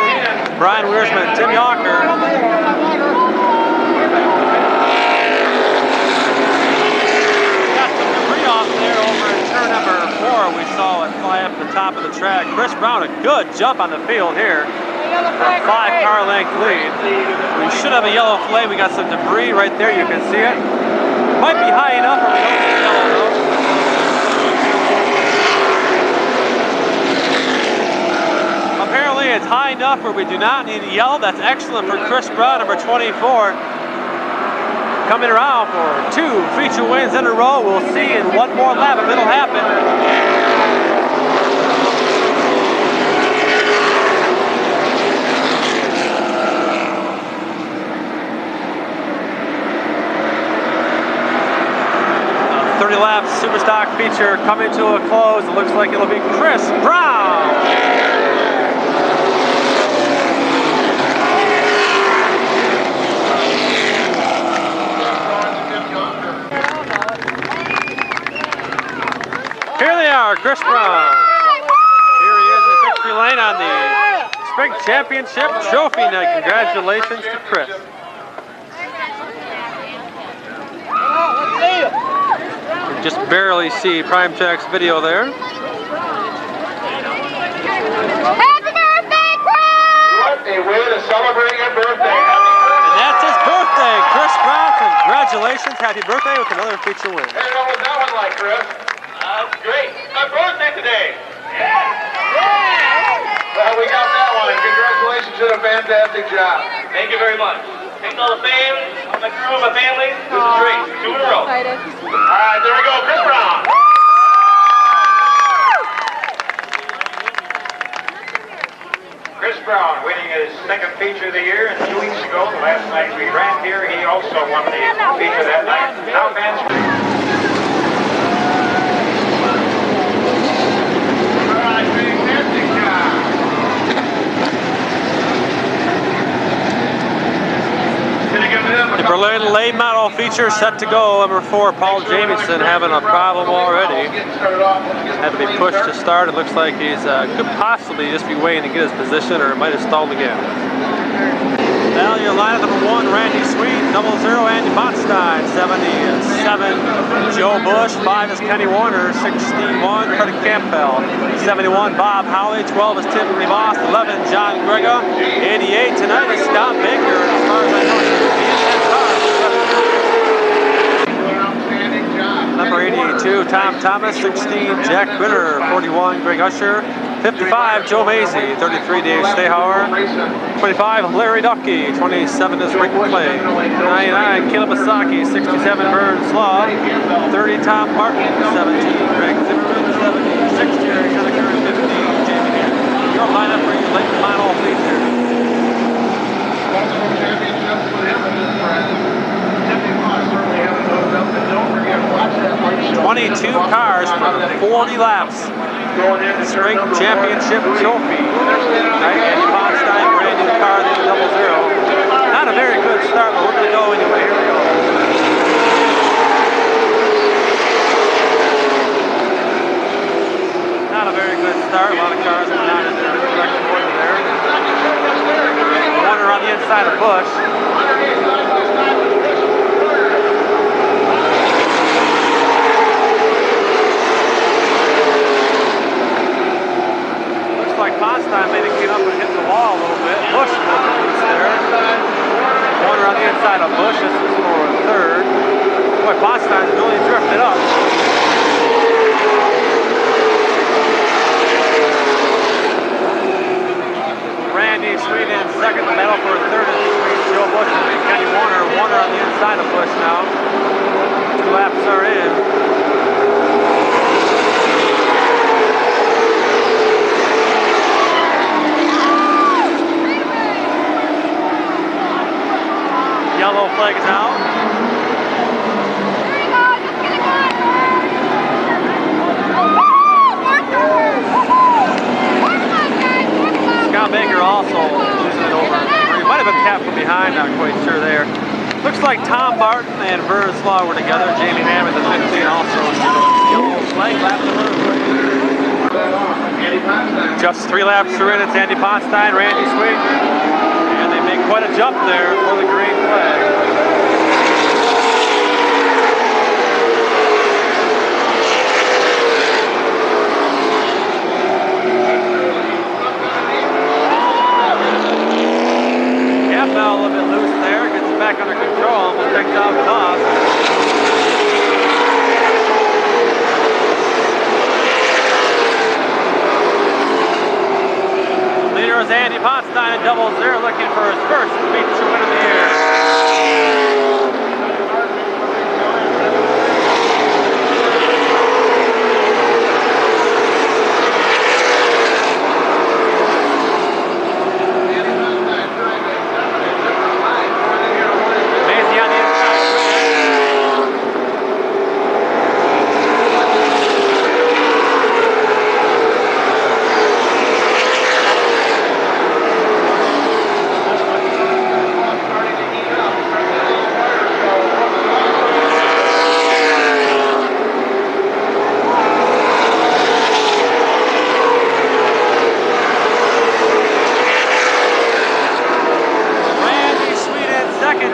Brian Wiersman, Tim Yawker. Got some debris off there over in turn number 4. We saw it fly up the top of the track. Chris Brown, a good jump on the field here for a 5-car length lead. We should have a yellow flag. We got some debris right there. You can see it. Might be high enough, or we don't get yellow though. Apparently it's high enough where we do not need a yellow. That's excellent for Chris Brown, number 24. Coming around for 2 feature wins in a row. We'll see in one more lap if it'll happen. A 30-lap Superstock feature coming to a close. It looks like it'll be Chris Brown. Here they are, Chris Brown. Here he is in victory lane on the Spring Championship Trophy night. Congratulations to Chris. You just barely see Prime Track's video there. Happy birthday, Chris! What a way to celebrate your birthday. And that's his birthday. Chris Brown, congratulations. Happy birthday with another feature win. Hey, what was that one like, Chris? Great. My birthday today. Well, we got that one. Congratulations, you did a fantastic job. Thank you very much. Thanks all the fame, all my crew, my family. This is great. 2 in a row. All right, there we go. Chris Brown. Chris Brown winning his second feature of the year, and 2 weeks ago, the last night we ran here, he also won the feature that night. Now fans. The Berlin late model feature set to go. Number 4, Paul Jamieson, having a problem already. Had to be pushed to start. It looks like he's could possibly just be waiting to get his position, or might have stalled again. Now your lineup, number 1, Randy Sweet, 00, Andy Botstein, 77, Joe Bush, 5 is Kenny Warner, 61, Freddie Campbell, 71, Bob Howley, 12 is Tim Voss, 11, John Grega, 88 tonight is Scott Baker. As far as I know, number 82, Tom Thomas, 16, Jack Ritter, 41, Greg Usher, 55, Joe Macy, 33, Dave Stehauer, 25, Larry Ducky, 27 is Rick McClay, 99, Caleb Asaki, 67, Vern Slaw, 30, Tom Martin, 17, Greg Zimmerman, 70, 60, Jerry Conacher, 15, Jamie Hannon. Your lineup for your late final feature. 22 cars for 40 laps. Spring Championship Trophy. Andy Botstein, brand new car, the 00. Not a very good start, but we're going to go anyway. Here we go. Not a very good start. A lot of cars are not in the correct order there. Warner on the inside of Bush. Looks like Botstein maybe came up and hit the wall a little bit. Bush inside of Bush. This is for third. Boy, Ponstein's really drifted up. Randy Sweet in second. The battle for third is between Joe Bush and Kenny Warner. Warner on the inside of Bush now. 2 laps are in. Yellow flag is out. Scott Baker also losing it over. He might have been capped from behind, not quite sure there. Looks like Tom Martin and Verslaw were together. Jamie Hammond, the 15, also yellow flag lap number. Just 3 laps are in. It's Andy Ponstein, Randy Sweet. And they make quite a jump there for the green flag. Now a little bit loose there, gets it back under control, almost takes out the off. Leader is Andy Ponstein in double zero, looking for his first feature win of the year.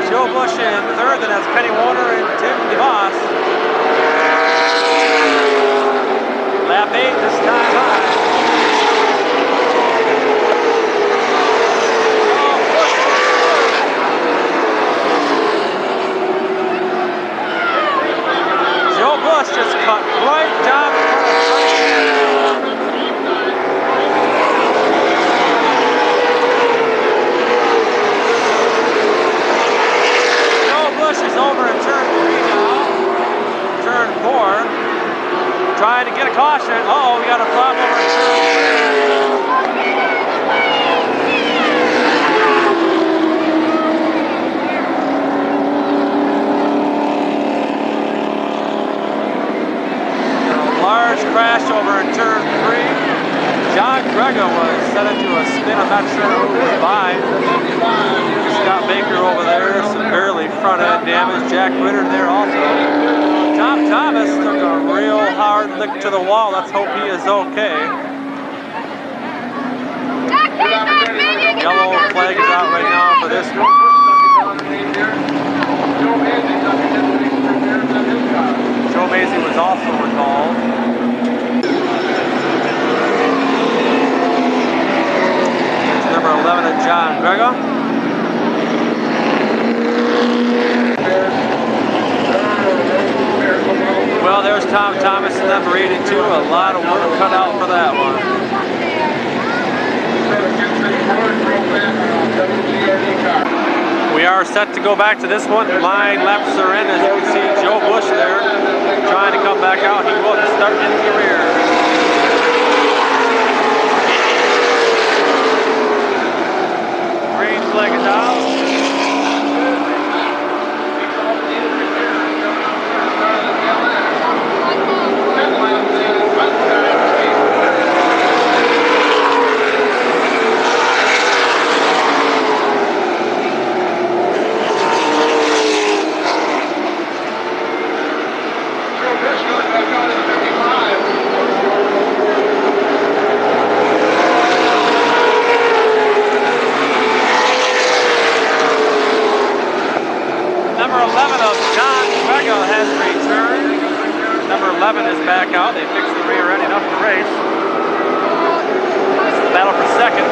Joe Bush in third, then that's Kenny Warner and Tim DeVos. Lap 8 this time on. Joe Bush just cut right down in front of Bush is over in turn 3 now. Turn 4. Trying to get a caution. Uh-oh, we got a problem over in turn 3. A large crash over in turn 3. John Grega was set into a spin. I'm not sure who was by. Scott Baker over there, severely front end damage. Jack Ritter there also. Tom Thomas took a real hard lick to the wall. Let's hope he is okay. Yellow flag is out right now for this one. Joe Macy was also involved. There's number 11 John Grega. Well, there's Tom Thomas, number 82. A lot of work cut out for that one. We are set to go back to this one. 9 laps are in. As you can see, Joe Bush there trying to come back out. He will start in the rear. Green flag is out. Number 11 of John Grega has returned. Number 11 is back out. They fixed the rear end enough to race. This is the battle for second.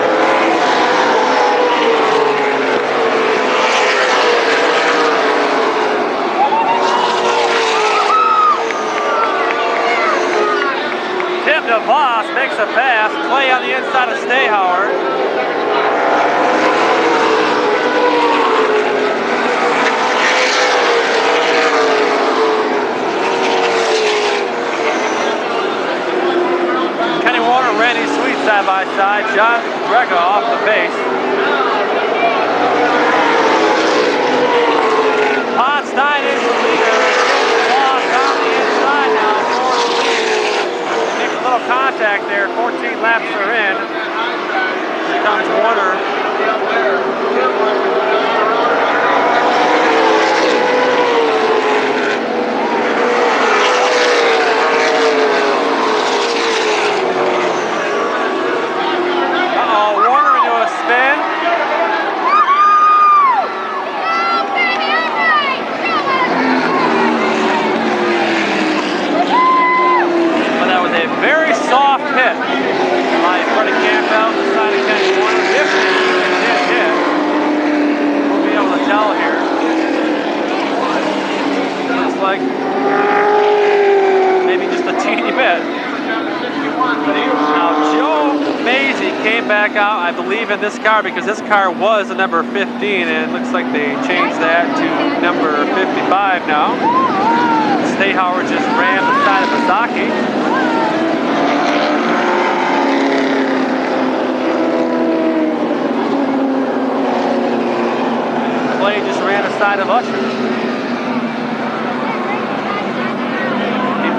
makes a pass. Clay on the inside of Stay Howard. Kenny Warner, Randy Sweet side by side. John Grega off the pace. Potstein is the leader. Lost on the inside now for the lead. Makes a little contact there. 14 laps are in. Here comes Warner. Warner into a spin. But that was a very soft hit by Freddie Campbell on the side of Kenny Warner. If he did hit, we'll be able to tell here. Looks like maybe just a teeny bit. Now Joe Mazie came back out, I believe, in this car because this car was a number 15, and it looks like they changed that to number 55 now. Stay Howard just ran the side of Mazaki. Clay just ran the side of Usher.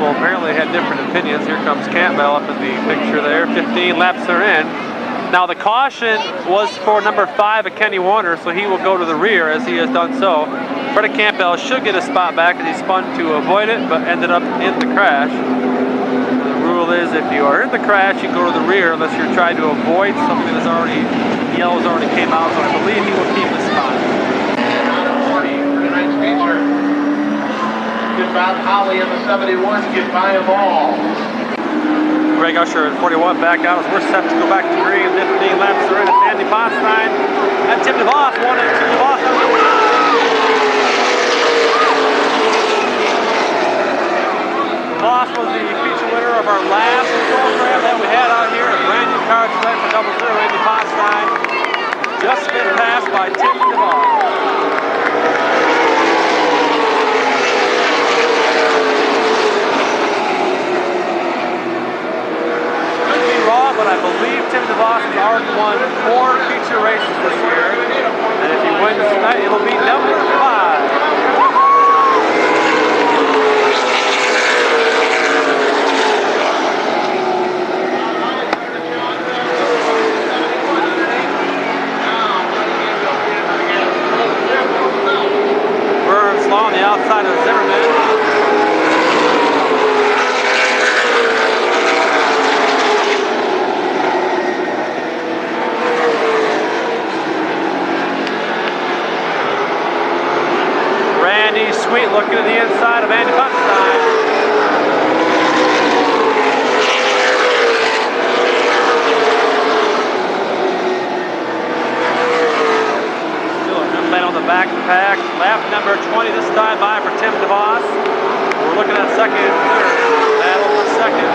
Apparently had different opinions. Here comes Campbell up in the picture there. 15 laps are in. Now the caution was for number 5 of Kenny Warner, so he will go to the rear as he has done so. Freddie Campbell should get a spot back as he spun to avoid it, but ended up in the crash. The rule is if you are in the crash, you go to the rear unless you're trying to avoid something that's already, the yellows already came out, so I believe he will keep the spot. Tonight's feature. Bob Holly in the 71 get by them all. Greg Usher at 41 back out as we're set to go back to green. 15 laps are in. It's Andy Potstein and Tim DeVos. 1 and 2 DeVos. DeVos was the feature winner of our last program that we had out here. A brand new car tonight for Double Zero. Andy Potstein just been passed by Tim DeVos. But I believe Tim DeVos has already won 4 feature races this year. And if he wins tonight, it'll be number 5. Burns Law on the outside of Zimmerman. Sweet looking at the inside of Andy Potstein. Still a good man on the back of the pack. Lap number 20 this time by for Tim DeVos. We're looking at second and third. Battle for second.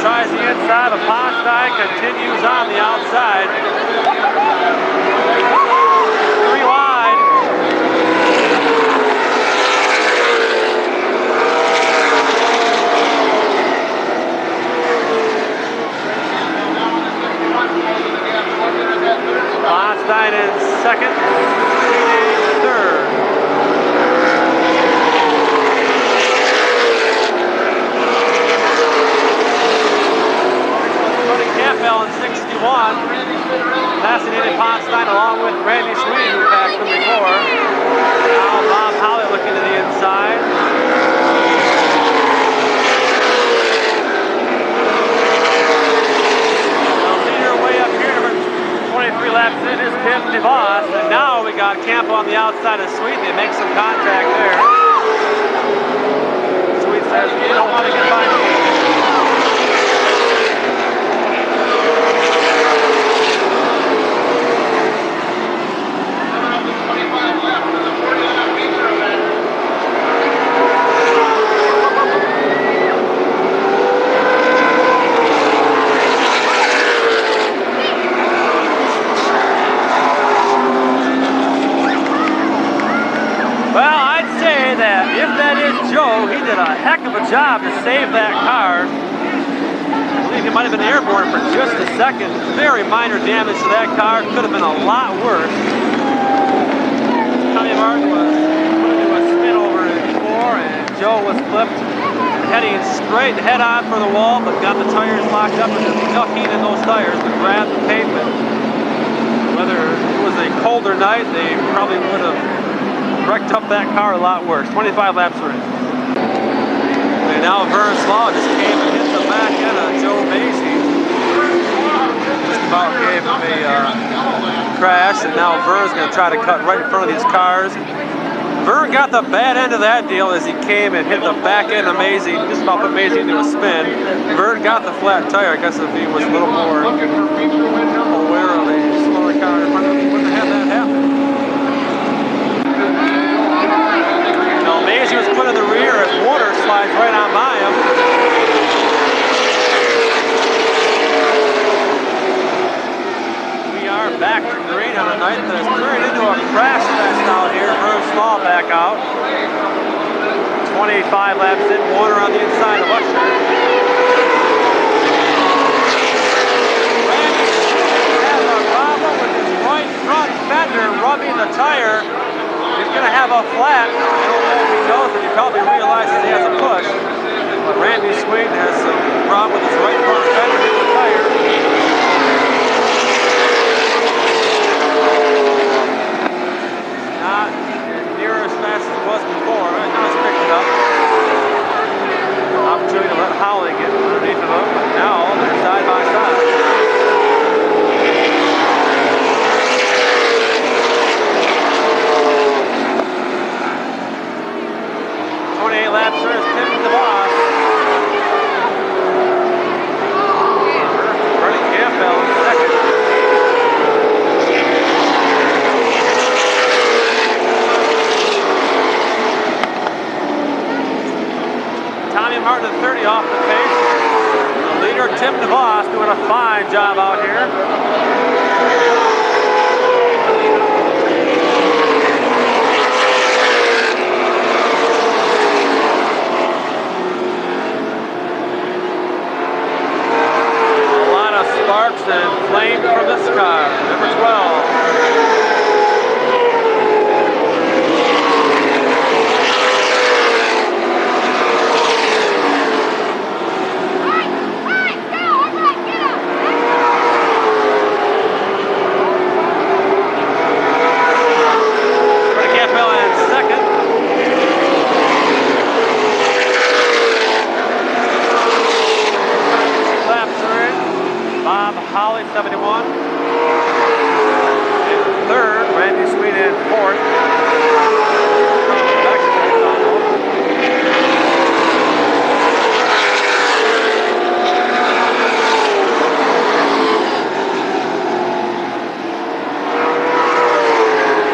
Tries the inside, but Potstein continues on the outside. 3 wide. Potstein in second, third. Campbell in 61, passing Andy Potstein along with Randy Sweet, who passed him before. Now Bob Holly looking to the inside. The leader way up here, number 23 laps in, is Tim DeVos. And now we got Campbell on the outside of Sweet. They make some contact there. Sweet says, you don't want to get by me. heck of a job to save that car. I believe he might have been airborne for just a second. Very minor damage to that car. Could have been a lot worse. Tommy Martin was put into a spin over before, and Joe was flipped, heading straight head on for the wall, but got the tires locked up and just ducking in those tires to grab the pavement. Whether it was a colder night, they probably would have wrecked up that car a lot worse. 25 laps for it. And now Vern Slaw just came and hit the back end of Joe Macy. Just about gave him a crash, and now Vern's going to try to cut right in front of these cars. Vern got the bad end of that deal as he came and hit the back end of Macy, just about put Macy into a spin. Vern got the flat tire. I guess if he was a little more aware of a slower car in front of him, he wouldn't have had that happen. No, Macy was put in the rear as Warner slides right on by him. We are back to green on a night that has turned into a crash fest out here. Vern Slaw back out. 25 laps in, Warner on the inside of Usher. Randy has a problem with his right front fender rubbing the tire. He's going to have a flat. I don't know if he knows it. He probably realizes he has a push. But Randy Sweet has some problem with his right front fender hitting the tire. Not near as fast as it was before. Now it's picked it up. Opportunity to let Howley get underneath of him. But now they're side by side. 28 laps, there's Tim DeVos. Bernie Campbell in second. Tommy Martin at 30 off the pace. The leader, Tim DeVos, doing a fine job out here. Sparks and flame from this car, number 12. Freddie Campbell in second. Laps are in. Bob Holly, 71. In third, Randy Sweet in fourth.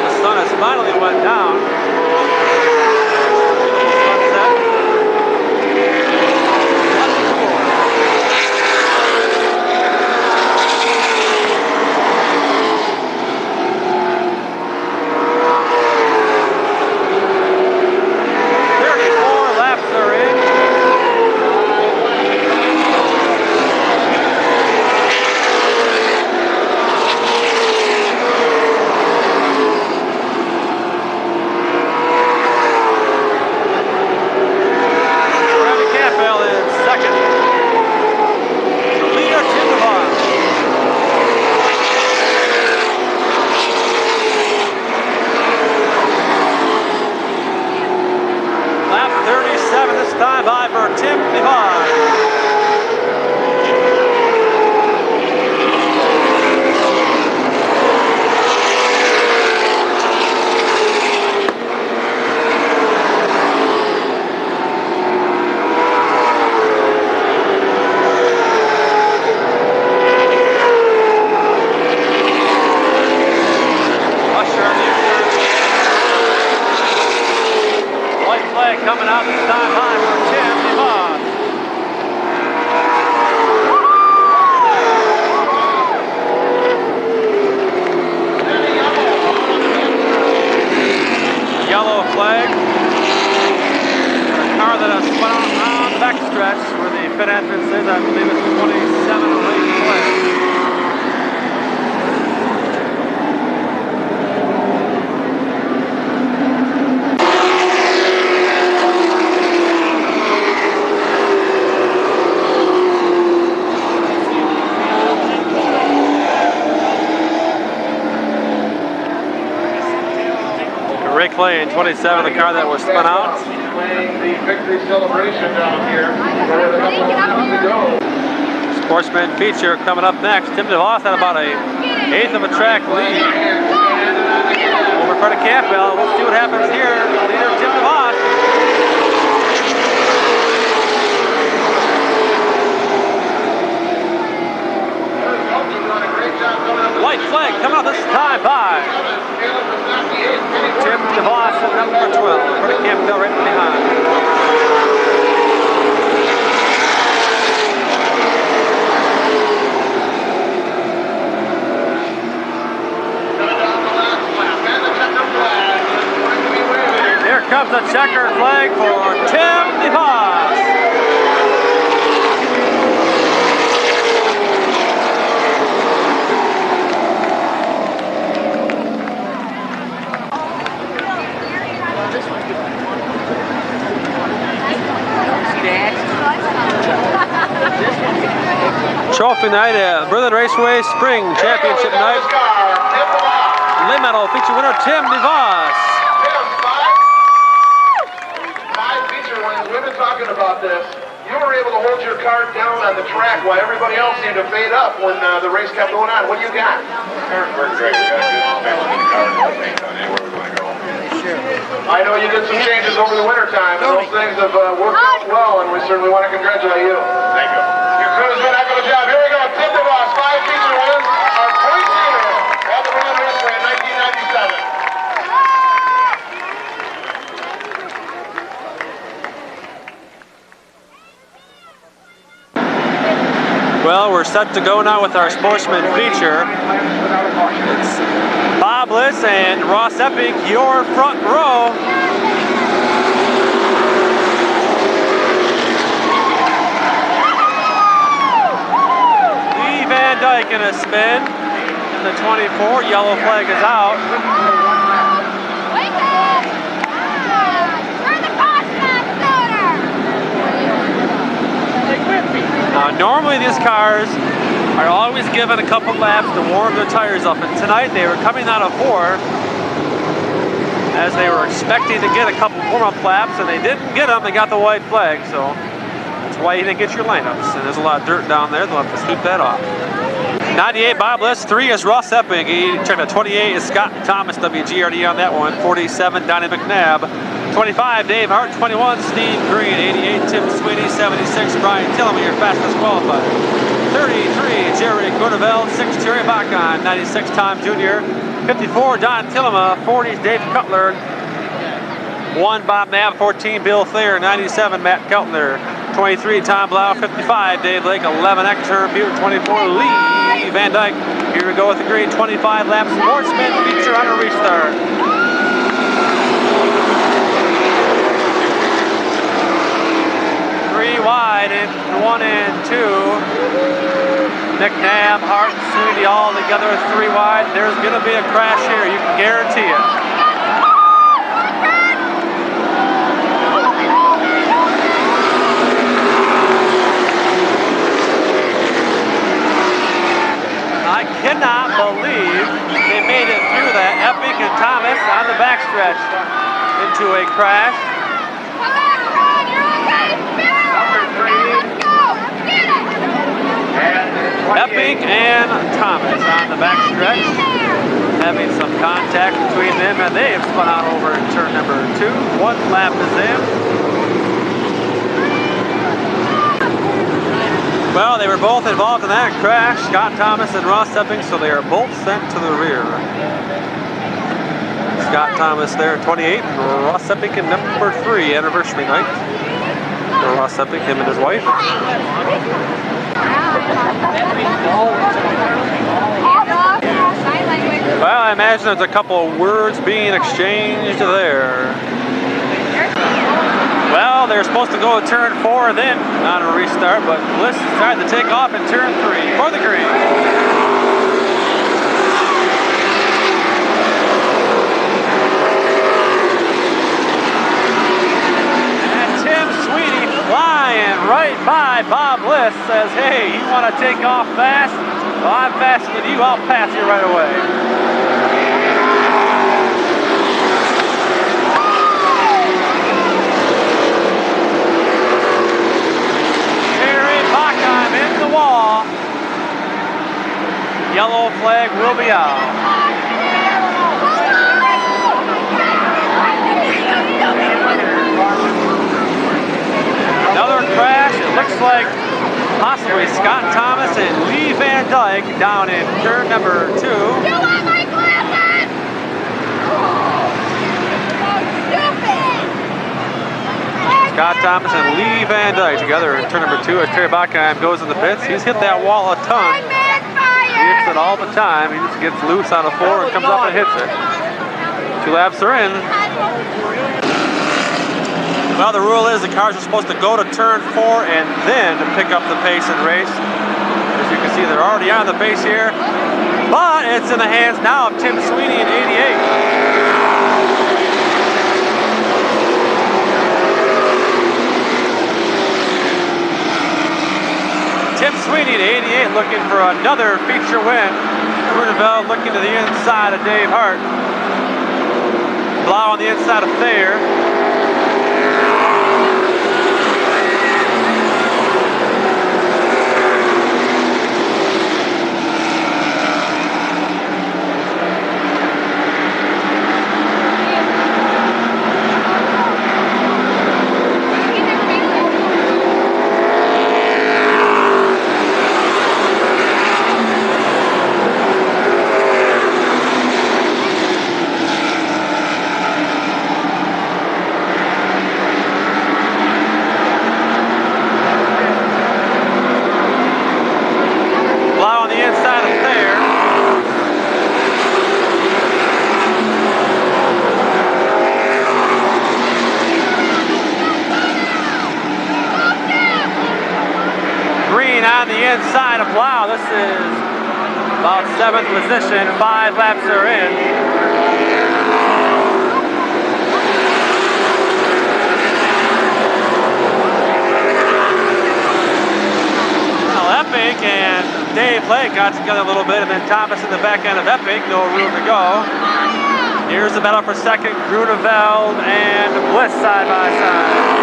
The sun has finally went down. Coming out this time high for Tim DeVos. stretch where the pit entrance is. I believe it's 27 lane flag. Rick Clay in 27, the car that was spun out. Playing the victory celebration down here. Sportsman feature coming up next. Tim DeVos had about a eighth of a track lead over in front of Campbell. We'll see what happens here. Leader Tim DeVos. White flag coming out this time by Tim DeVos at number 12. Pretty Campbell right behind. Here comes a checkered flag for Tim DeVos. Trophy night at Berlin Raceway Spring Championship night. Lay medal feature winner Tim DeVos. Five feature wins. We've been talking about this. You were able to hold your card down on the track while everybody else seemed to fade up when the race kept going on. What do you got? Worked great. We got a good balance in the car and everything on anywhere we want to go. I know you did some changes over the winter time, and those things have worked out well, and we certainly want to congratulate you. Thank you. Your crew has done a heck of a job. Here we go. Tim DeVos, 5 feature wins. Our point leader at the Berlin Raceway in 1997. Well, we're set to go now with our sportsman feature. It's Bob Liss and Ross Epic, your front row. Lee Van Dyke in a spin. In the 24, yellow flag is out. Normally these cars are always given a couple laps to warm their tires up, and tonight they were coming out of 4 as they were expecting to get a couple warm-up laps, and they didn't get them. They got the white flag, so that's why you didn't get your lineups. And there's a lot of dirt down there. They'll have to sweep that off. 98 Bob Liss, 3 is Ross Epping. He checked a 28 is Scott Thomas, WGRD on that one. 47 Donnie McNabb. 25 Dave Hart. 21 Steve Green. 88 Tim Sweeney. 76 Brian Tillman, your fastest qualified. 33 Jerry Gordeville. 6 Jerry Bacon. 96 Tom Jr. 54 Don Tillema. 40 Dave Cutler. 1 Bob Knapp. 14 Bill Thayer. 97 Matt Keltner. 23 Tom Blau. 55 Dave Lake. 11 Exter Butte. 24 Lee Van Dyke. Here we go with the green 25 lap sportsman feature on a restart. Three wide in 1 and 2. McNabb, Hart, Sweeney all together 3 wide. There's going to be a crash here. You can guarantee it. I cannot believe they made it through that. Epic and Thomas on the backstretch into a crash. Epic and Thomas on the backstretch, having some contact between them, and they have spun out over in turn number 2. 1 lap is in. Well, they were both involved in that crash, Scott Thomas and Ross Epping, so they are both sent to the rear. Scott Thomas there at 28, and Ross Epping in number 3, anniversary night. For Ross Epping, him and his wife. Well, I imagine there's a couple of words being exchanged there. Well, they're supposed to go to turn 4 and then on a restart, but Bliss decided to take off in turn 3 for the green. And Tim Sweeney flying right by Bob Bliss says, hey, you want to take off fast? Well, I'm faster than you, I'll pass you right away. Yellow flag will be out. Another crash. It looks like possibly Scott Thomas and Lee Van Dyke down in turn number 2. You want my glasses? Scott Thomas and Lee Van Dyke together in turn number 2 as Terry Bachheim goes in the pits. He's hit that wall a ton. He hits it all the time. He just gets loose on a 4 and comes up and hits it. 2 laps are in. Well, the rule is the cars are supposed to go to turn 4 and then pick up the pace and race. As you can see, they're already on the pace here. But it's in the hands now of Tim Sweeney in 88. Tim Sweeney at 88 looking for another feature win. Grunewald looking to the inside of Dave Hart. Blau on the inside of Thayer. On the inside of Blau. This is about 7th position. 5 laps are in. Well, Epic and Dave Blake got together a little bit, and then Thomas in the back end of Epic. No room to go. Here's the battle for second. Grunewald and Bliss side by side.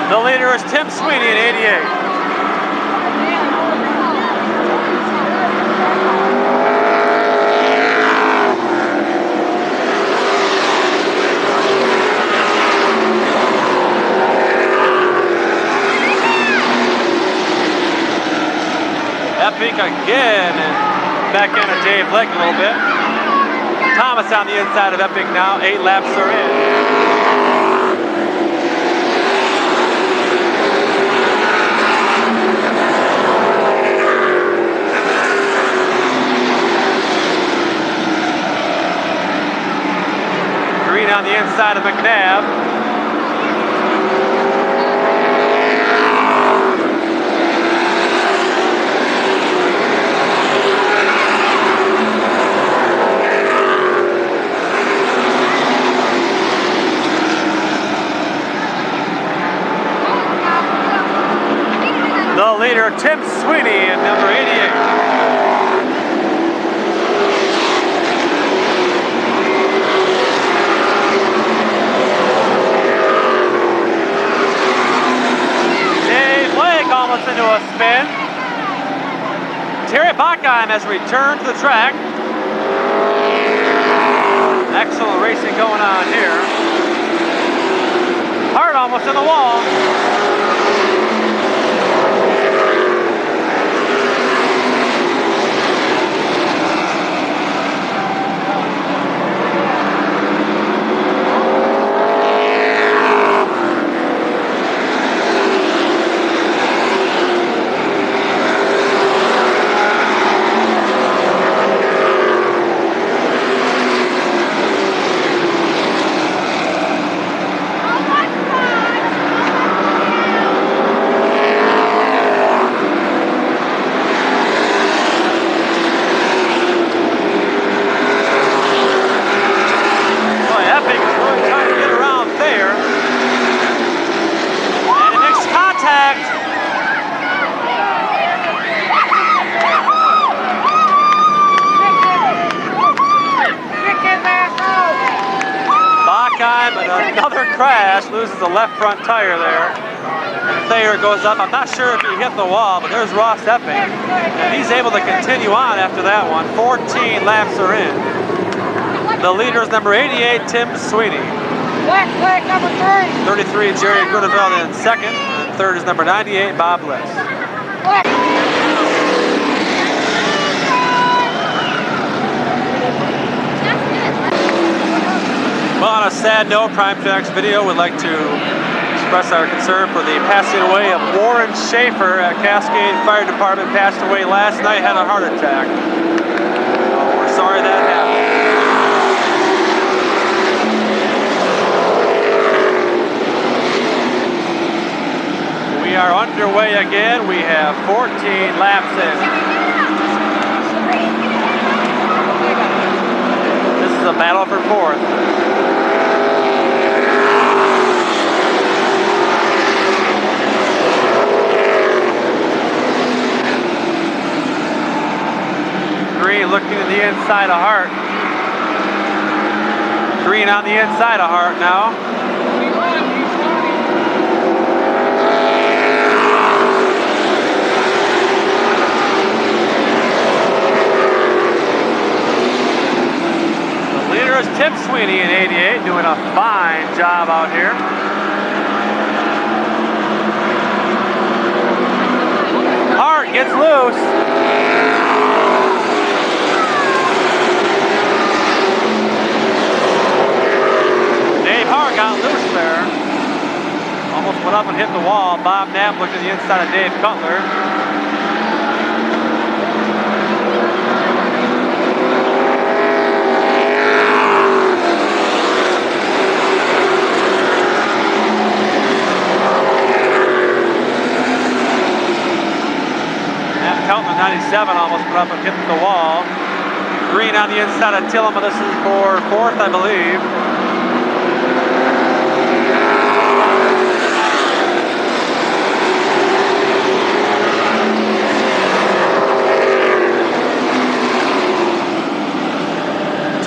The leader is Tim Sweeney at 88. Epic again, and back end of Dave Blake a little bit. Thomas on the inside of Epic now. 8 laps are in. On the inside of McNabb. The leader, Tim Sweeney, in number 88. Almost into a spin. Terry Bachheim has returned to the track. Excellent racing going on here. Hart almost in the wall. Another crash, loses the left front tire there. Thayer goes up. I'm not sure if he hit the wall, but there's Ross Epping. And he's able to continue on after that one. 14 laps are in. The leader is number 88, Tim Sweeney. Black flag number 3. 33, Jerry Grunewald in second. And third is number 98, Bob Bliss. Black. Well, on a sad note, Prime Tracks Video would like to express our concern for the passing away of Warren Schaefer at Cascade Fire Department. Passed away last night, had a heart attack. We're sorry that happened. We are underway again. We have 14 laps in. This is a battle for fourth. Green looking to the inside of Hart. Green on the inside of Hart now. The leader is Tim Sweeney in 88, doing a fine job out here. Hart gets loose. Got loose there. Almost went up and hit the wall. Bob Knapp looked at the inside of Dave Cutler. Knapp Cutler 97 almost went up and hit the wall. Green on the inside of Tillman. This is for fourth, I believe.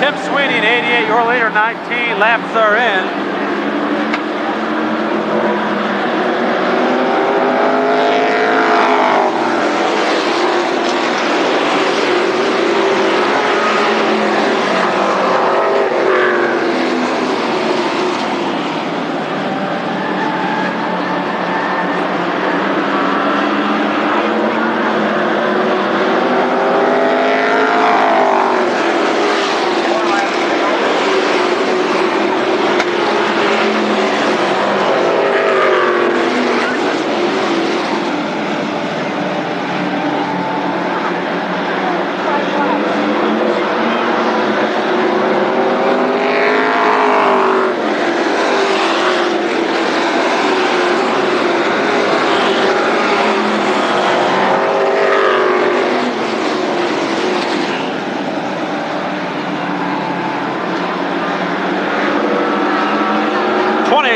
Tim Sweeney in 88, your leader 19, laps are in.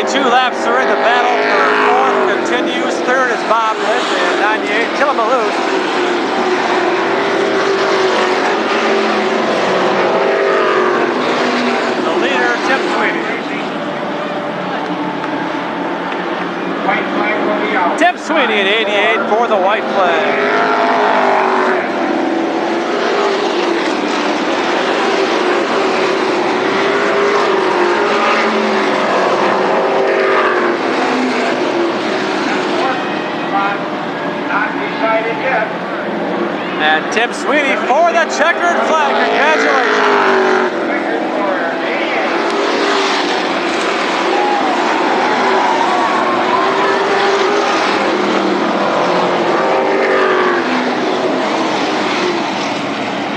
Two laps are in. The battle for fourth continues. Third is Bob Bliss and 98, Tillman loose. The leader, Tim Sweeney. White flag will be out. Tim Sweeney in 88 for the white flag. And Tim Sweeney for the checkered flag. Congratulations.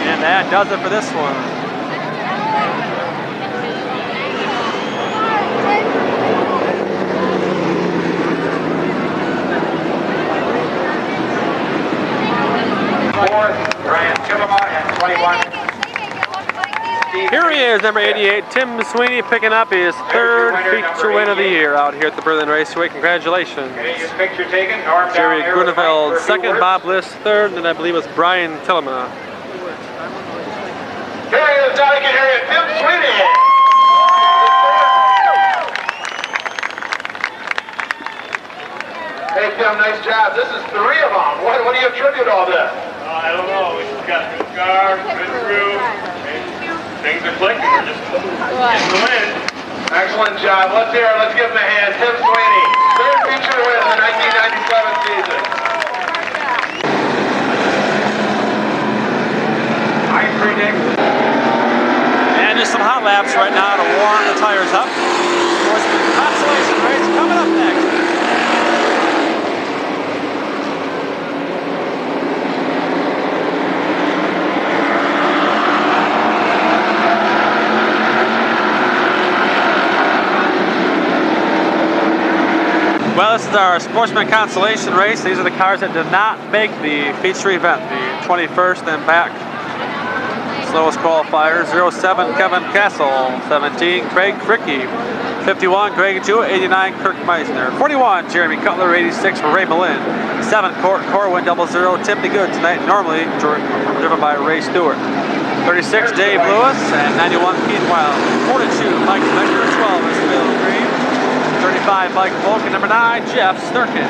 And that does it for this one. Here he is, number 88, Tim Sweeney, picking up his third feature win of the year out here at the Berlin Raceway. Congratulations. Jerry Grunewald second, Bob Bliss third, and I believe it was Brian Tillman. Here he is, now you can hear it, Tim Sweeney. Tim. Nice job. This is 3 of them. What do you attribute all this? I don't know. We just got good cars, good crew. Things are clicking. We're just getting the win. Excellent job. Let's hear it. Let's give him a hand. Tim Sweeney, 3rd feature win of the 1997 season. I predict. And just some hot laps right now to warm the tires up. Sportsman Consolation race coming up next. Well, this is our Sportsman Consolation race. These are the cars that did not make the feature event, the 21st and back. Slowest qualifier, 07 Kevin Castle, 17 Craig Fricky, 51 Greg Jewett, 89 Kirk Meisner, 41 Jeremy Cutler, 86 for Ray Malin, 7 Corwin 00 Timothy Good tonight, normally driven by Ray Stewart, 36 Dave Lewis, and 91 Keith Wild, 42 Mike Becker, 12 is Phil Green, 35 Mike Volk, and number 9 Jeff Sturkin.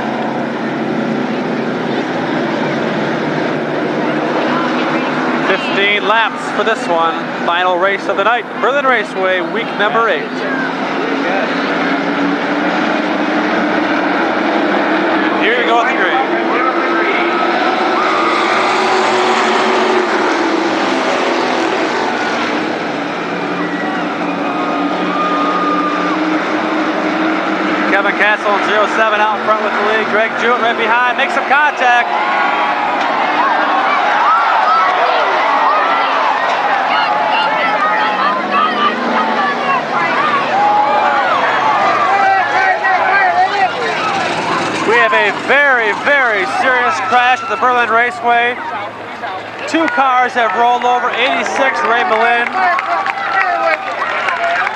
15 laps for this one. Final race of the night. Berlin Raceway, week number 8. Here you go with the green. Kevin Castle in 07 out front with the lead. Greg Jewett right behind. Makes some contact. We have a very, very serious crash at the Berlin Raceway. 2 cars have rolled over. 86 Ray Malin.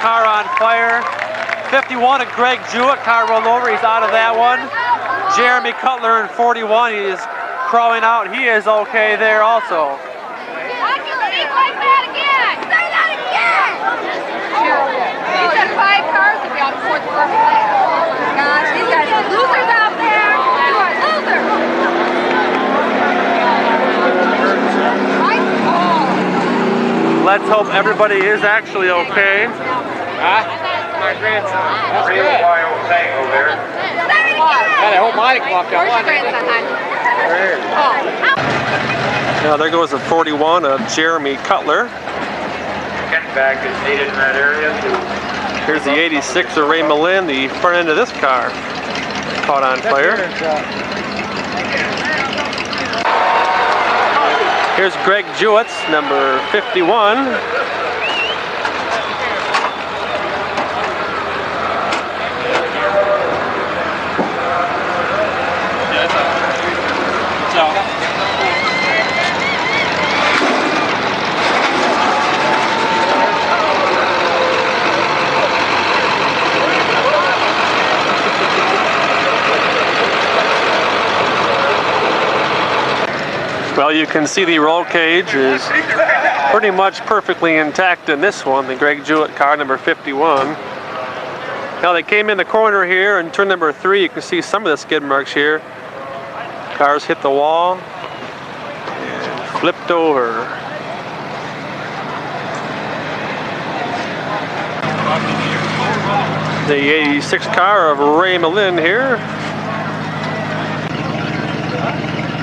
Car on fire. 51 of Greg Jewett. Car rolled over. He's out of that one. Jeremy Cutler in 41. He is crawling out. He is okay there also. I can speak like that again. Say that again. He said 5 cars would be on the 4th perfect lap. Oh my gosh, these guys are losers out there. You are losers. Let's hope everybody is actually okay. My grandson. That's Real good. wild tango there. Say it again. Got a whole body clock down. Where's your grandson, hon? Oh. Now there goes a 41 of Jeremy Cutler. Get back is needed in that area to. Here's the 86 of Ray Malin, the front end of this car. Caught on fire. Here's Greg Jewett's number 51. Well, you can see the roll cage is pretty much perfectly intact in this one, the Greg Jewett car, number 51. Now they came in the corner here and turn number 3. You can see some of the skid marks here. Cars hit the wall and flipped over. The 86 car of Ray Malin here.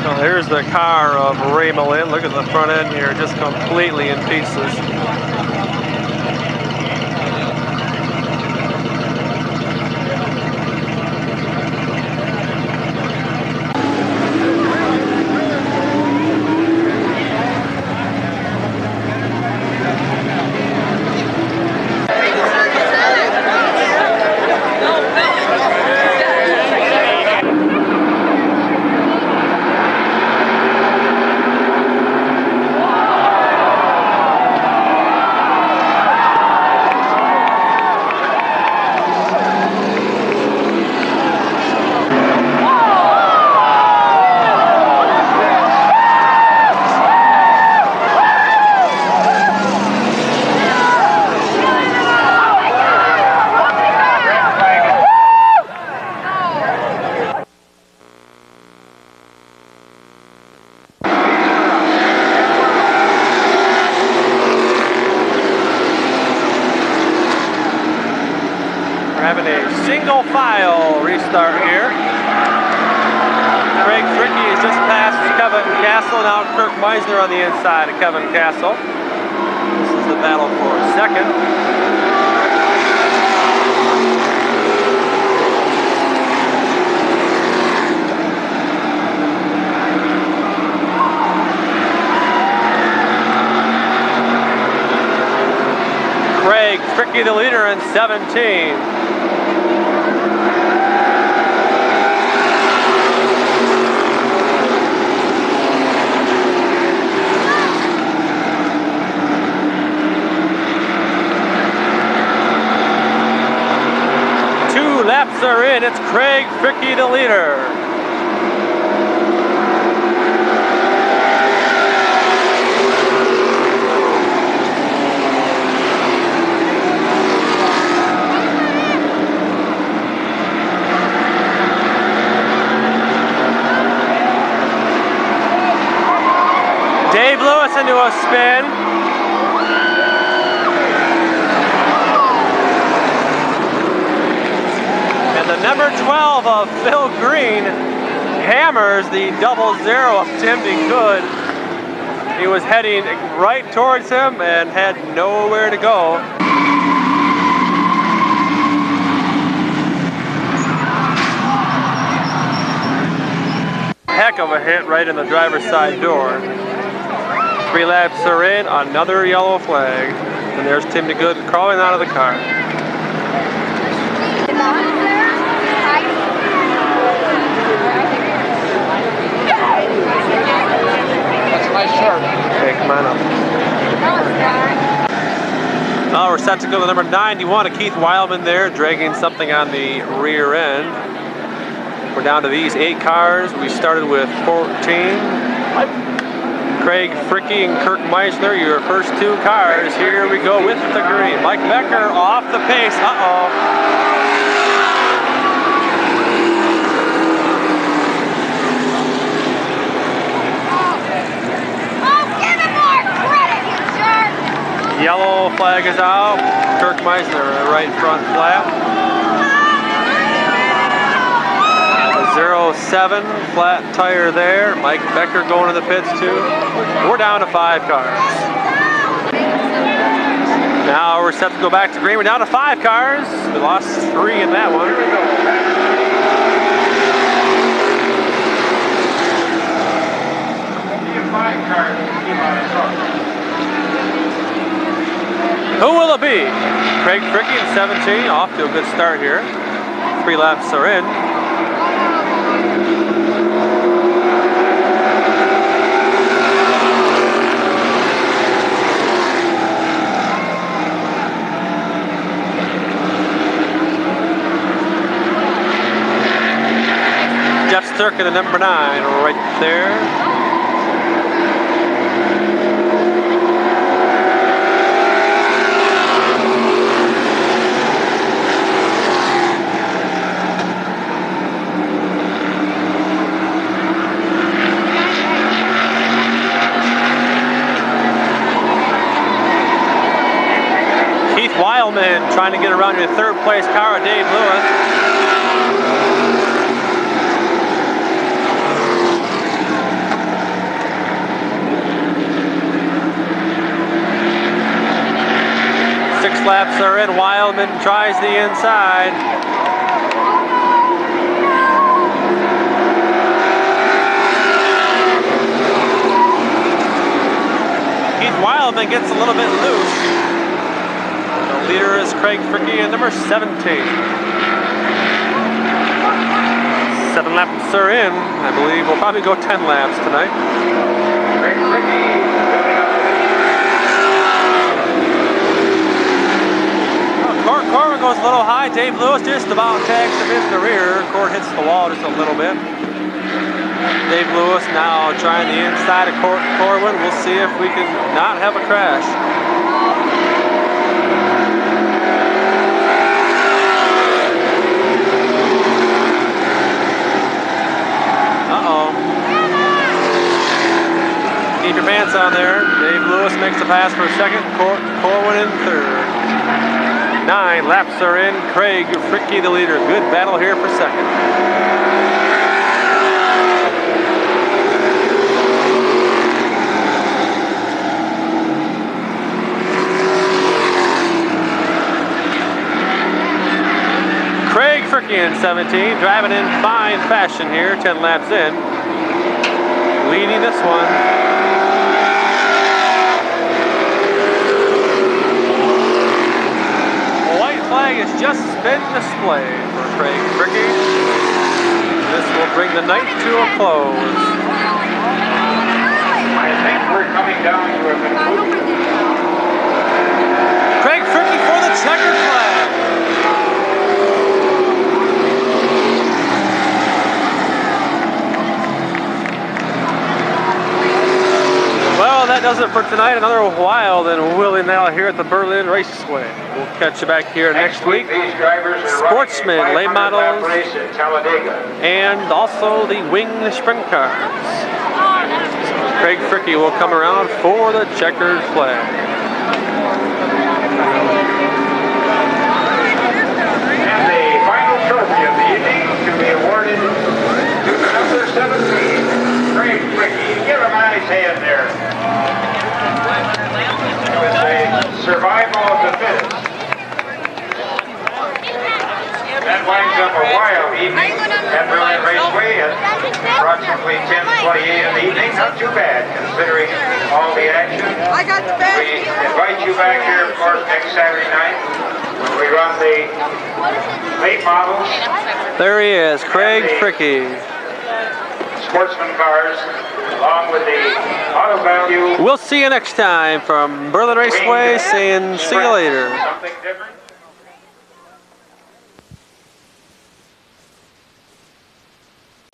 Well, here's the car of Ray Malin. Look at the front end here, just completely in pieces. single file restart here. Craig Fricky has just passed Kevin Castle. Now Kirk Meisner on the inside of Kevin Castle. This is the battle for second. Craig Fricky the leader in 17. Laps are in. It's Craig Fricky the leader. Dave Lewis into a spin. The number 12 of Phil Green hammers the 00 of Tim DeGood. He was heading right towards him and had nowhere to go. Heck of a hit right in the driver's side door. 3 laps are in, another yellow flag. And there's Tim DeGood crawling out of the car. Nice shirt. Okay, come on up. Now we're set to go to number 91 of Keith Wildman there, dragging something on the rear end. We're down to these 8 cars. We started with 14. Craig Fricky and Kirk Meisner, your first 2 cars. Here we go with the green. Mike Becker off the pace. Uh-oh. Yellow flag is out. Kirk Meisner, right front flat. 07 flat tire there. Mike Becker going to the pits too. We're down to 5 cars. Now we're set to go back to green. We're down to 5 cars. We lost 3 in that one. Who will it be? Craig Fricky in 17, off to a good start here. 3 laps are in. Jeff Sturka, the number 9, right there. Wildman trying to get around your 3rd place car, Dave Lewis. Six laps are in. Wildman tries the inside. Keith Wildman gets a little bit loose. Leader is Craig Fricky and number 17. 7 laps are in. I believe we'll probably go 10 laps tonight. Craig Fricky. Corbin goes a little high. Dave Lewis just about tags him in the rear. Cord hits the wall just a little bit. Dave Lewis now trying the inside of Corbin. We'll see if we can not have a crash. Keep your pants on there. Dave Lewis makes a pass for 2nd. Corwin in 3rd. 9 laps are in. Craig Fricky, the leader. Good battle here for second. Craig Fricky in 17, driving in fine fashion here, 10 laps in. Leading this one. A white flag has just been displayed for Craig Fricky. This will bring the night to a close. I think we're coming down to a conclusion. Craig Fricky for the checkered flag. Well, that does it for tonight. Another wild and willy nilly here at the Berlin Raceway. We'll catch you back here next week. These drivers are Sportsman, late models, race in Talladega. and also the winged sprint cars. Craig Fricky will come around for the checkered flag. And the final trophy of the evening to be awarded to number 17, Craig Fricky. Give him a nice hand there. It was a survival of the fittest. That winds up a wild evening at Berlin Raceway at approximately 10:28 in the evening. Not too bad considering all the action. I got the best. We invite you back here, of course, next Saturday night when we run the late models. There he is, Craig Fricky. Sportsman cars, along with the auto value. We'll see you next time from Berlin Raceway, saying see you later. Something different.